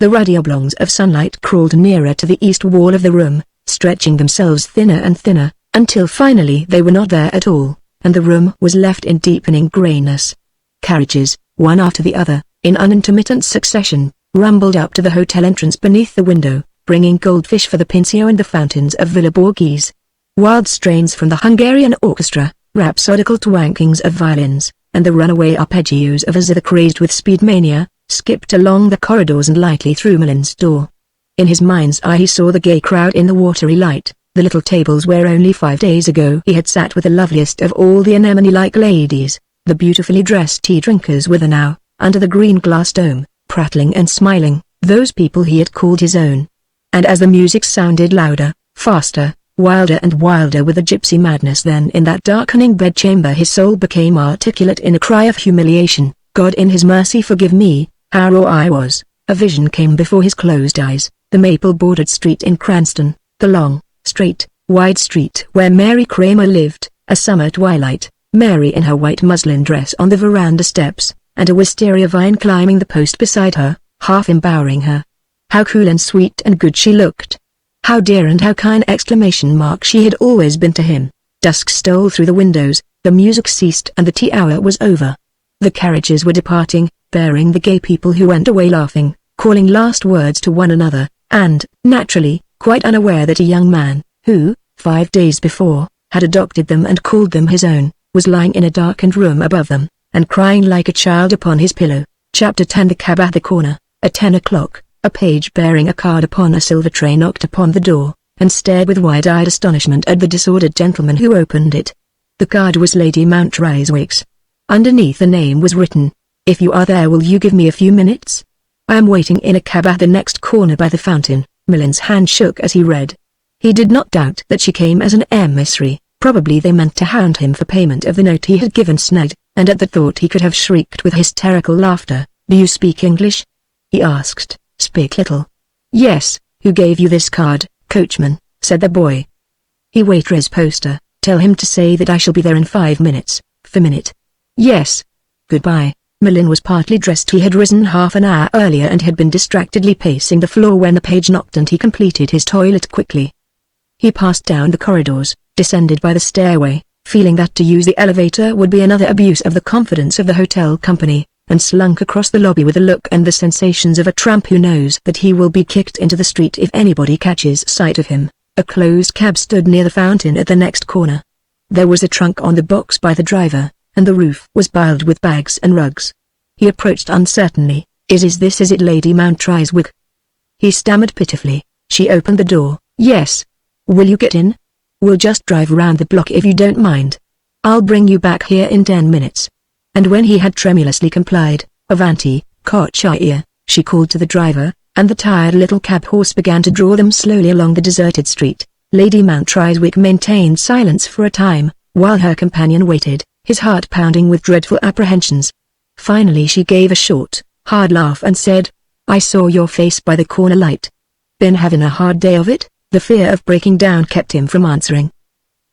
The ruddy oblongs of sunlight crawled nearer to the east wall of the room, stretching themselves thinner and thinner, until finally they were not there at all, and the room was left in deepening grayness. Carriages, one after the other, in unintermittent succession, rumbled up to the hotel entrance beneath the window, bringing goldfish for the Pincio and the fountains of Villa Borghese. Wild strains from the Hungarian orchestra, rhapsodical twankings of violins, and the runaway arpeggios of a zither crazed with speed mania, skipped along the corridors and lightly through Millen's door. In his mind's eye he saw the gay crowd in the watery light, the little tables where only 5 days ago he had sat with the loveliest of all the anemone-like ladies. The beautifully dressed tea drinkers were there now, under the green glass dome, prattling and smiling, those people he had called his own. And as the music sounded louder, faster, wilder and wilder with a gypsy madness, then in that darkening bedchamber his soul became articulate in a cry of humiliation. God in his mercy forgive me, how raw I was. A vision came before his closed eyes, the maple-bordered street in Cranston, the long, straight, wide street where Mary Kramer lived, a summer twilight, Mary in her white muslin dress on the veranda steps, and a wisteria vine climbing the post beside her, half embowering her. How cool and sweet and good she looked. How dear and how kind she had always been to him. Dusk stole through the windows, the music ceased and the tea hour was over. The carriages were departing, bearing the gay people who went away laughing, calling last words to one another, and, naturally, quite unaware that a young man, who, 5 days before, had adopted them and called them his own, was lying in a darkened room above them, and crying like a child upon his pillow. Chapter 10. The cab at the corner. At 10 o'clock. A page bearing a card upon a silver tray knocked upon the door, and stared with wide-eyed astonishment at the disordered gentleman who opened it. The card was Lady Mount Rhyswicke's. Underneath the name was written, "If you are there, will you give me a few minutes? I am waiting in a cab at the next corner by the fountain." Millen's hand shook as he read. He did not doubt that she came as an emissary. Probably they meant to hound him for payment of the note he had given Snug, and at the thought he could have shrieked with hysterical laughter. "Do you speak English?" he asked. "Speak little." "Yes. Who gave you this card?" "Coachman," said the boy. "He waitress poster. Tell him to say that I shall be there in 5 minutes." "5 minutes?" "Yes. Goodbye." Millen was partly dressed. He had risen half an hour earlier and had been distractedly pacing the floor when the page knocked, and he completed his toilet quickly. He passed down the corridors, descended by the stairway, feeling that to use the elevator would be another abuse of the confidence of the hotel company, and slunk across the lobby with the look and the sensations of a tramp who knows that he will be kicked into the street if anybody catches sight of him. A closed cab stood near the fountain at the next corner. There was a trunk on the box by the driver, and the roof was piled with bags and rugs. He approached uncertainly. Is it Lady Mount Rhyswicke?" he stammered pitifully. She opened the door. "Yes." "Will you get in? We'll just drive round the block if you don't mind. I'll bring you back here in 10 minutes. And when he had tremulously complied, "Avanti, Coccia," she called to the driver, and the tired little cab horse began to draw them slowly along the deserted street. Lady Mount Rhyswicke maintained silence for a time, While her companion waited, his heart pounding with dreadful apprehensions. Finally she gave a short, hard laugh and said, "I saw your face by the corner light. Been having a hard day of it?" The fear of breaking down kept him from answering.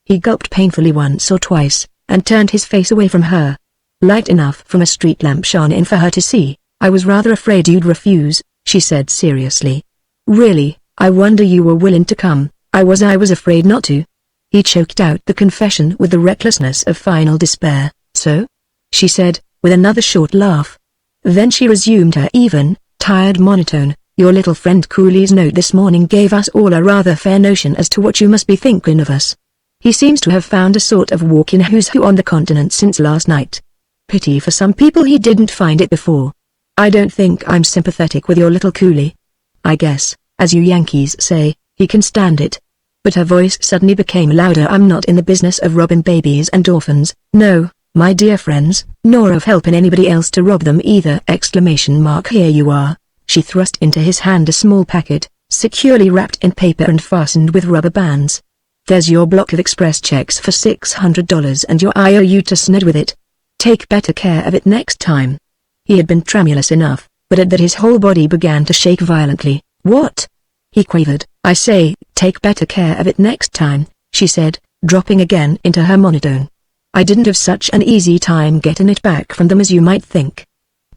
He gulped painfully once or twice, and turned his face away from her. Light enough from a street lamp shone in for her to see. "I was rather afraid you'd refuse," she said seriously. "Really, I wonder you were willing to come." I was afraid not to." He choked out the confession with the recklessness of final despair. "So?" she said, with another short laugh. Then she resumed her even, tired monotone. "Your little friend Cooley's note this morning gave us all a rather fair notion as to what you must be thinking of us. He seems to have found a sort of walk-in who's who on the continent since last night. Pity for some people he didn't find it before. I don't think I'm sympathetic with your little Cooley. I guess, as you Yankees say, he can stand it." But her voice suddenly became louder. "I'm not in the business of robbing babies and orphans, no, my dear friends, nor of helping anybody else to rob them either!" Here you are. She thrust into his hand a small packet, securely wrapped in paper and fastened with rubber bands. "There's your block of express checks for $600 and your IOU to sned with it. Take better care of it next time." He had been tremulous enough, but at that his whole body began to shake violently. "What?" he quavered. "I say, take better care of it next time," she said, dropping again into her monotone. "I didn't have such an easy time getting it back from them as you might think.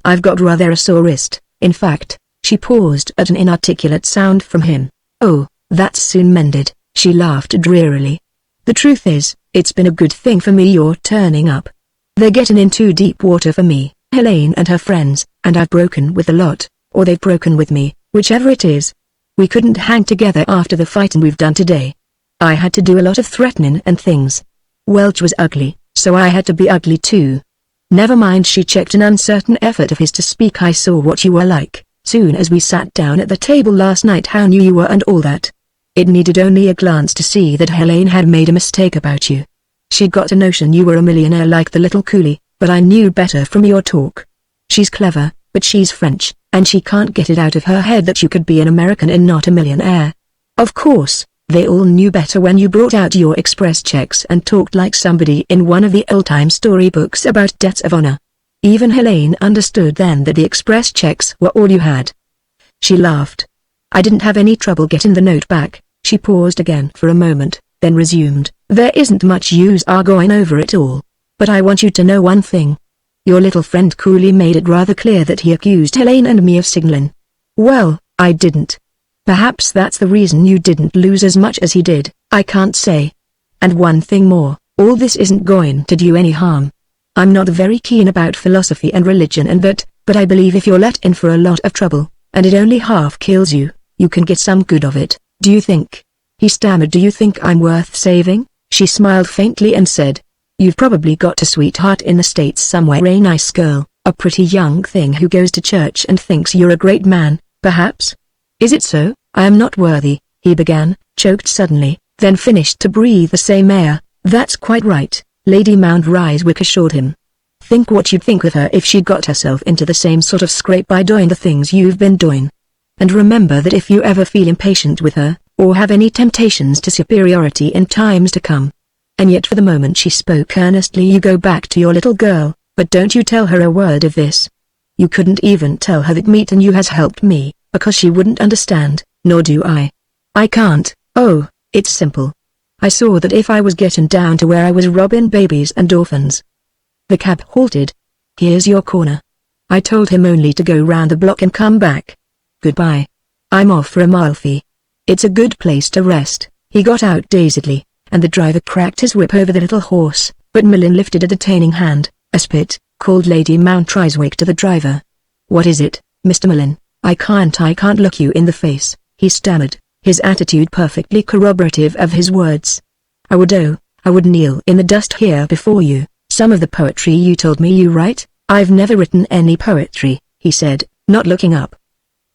I've got rather a sore wrist, in fact." She paused at an inarticulate sound from him. "Oh, that's soon mended," she laughed drearily. "The truth is, it's been a good thing for me you're turning up. They're getting in too deep water for me, Helene and her friends, and I've broken with the lot, or they've broken with me, whichever it is. We couldn't hang together after the fighting we've done today. I had to do a lot of threatening and things. Welch was ugly, so I had to be ugly too. Never mind." She checked an uncertain effort of his to speak. "I saw what you were like, soon as we sat down at the table last night, how new you were and all that. It needed only a glance to see that Helene had made a mistake about you. She'd got a notion you were a millionaire like the little Cooley, but I knew better from your talk. She's clever, but she's French, and she can't get it out of her head that you could be an American and not a millionaire. Of course, they all knew better when you brought out your express checks and talked like somebody in one of the old-time storybooks about debts of honor. Even Helene understood then that the express checks were all you had." She laughed. "I didn't have any trouble getting the note back." She paused again for a moment, then resumed. "There isn't much use arguing over it all. But I want you to know one thing. Your little friend Cooley made it rather clear that he accused Helene and me of signaling. Well, I didn't. Perhaps that's the reason you didn't lose as much as he did, I can't say. And one thing more, all this isn't going to do any harm. I'm not very keen about philosophy and religion and that, but I believe if you're let in for a lot of trouble, and it only half kills you, you can get some good of it. Do you think?" He stammered. "Do you think I'm worth saving?" She smiled faintly and said, "You've probably got a sweetheart in the States somewhere, a nice girl, a pretty young thing who goes to church and thinks you're a great man, perhaps?" "Is it so?" "I am not worthy," he began, choked suddenly, then finished to breathe the same air. "That's quite right," Lady Mount Rhyswicke assured him. "Think what you'd think of her if she'd got herself into the same sort of scrape by doing the things you've been doing. And remember that if you ever feel impatient with her, or have any temptations to superiority in times to come." And yet for the moment she spoke earnestly. "You go back to your little girl, but don't you tell her a word of this. You couldn't even tell her that meeting you has helped me, because she wouldn't understand, nor do I. I can't. Oh, it's simple. I saw that if I was getting down to where I was robbing babies and orphans." The cab halted. "Here's your corner." I told him only to go round the block and come back. "Goodbye. I'm off for Amalfi. It's a good place to rest." He got out dazedly, and the driver cracked his whip over the little horse, but Millin lifted a detaining hand. "A spit," called Lady Mount Rhyswicke to the driver. "What is it, Mr. Millin?" I can't look you in the face," he stammered, his attitude perfectly corroborative of his words. I would kneel in the dust here before you. Some of the poetry you told me you write, I've never written any poetry," he said, not looking up.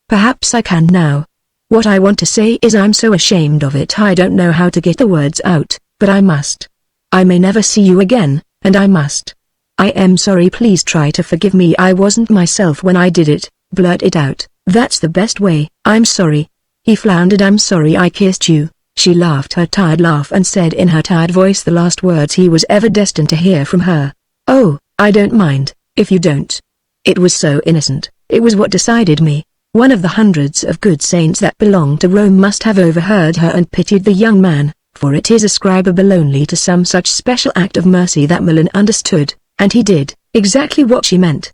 "Perhaps I can now. What I want to say is I'm so ashamed of it I don't know how to get the words out, but I must. I may never see you again, and I must. I am sorry, please try to forgive me. I wasn't myself when I did it." Blurt it out. "That's the best way." "I'm sorry." He floundered. "I'm sorry I kissed you." She laughed her tired laugh and said in her tired voice the last words he was ever destined to hear from her. "Oh, I don't mind, if you don't." It was so innocent. It was what decided me. One of the hundreds of good saints that belonged to Rome must have overheard her and pitied the young man, for it is ascribable only to some such special act of mercy that Merlin understood, and he did exactly what she meant.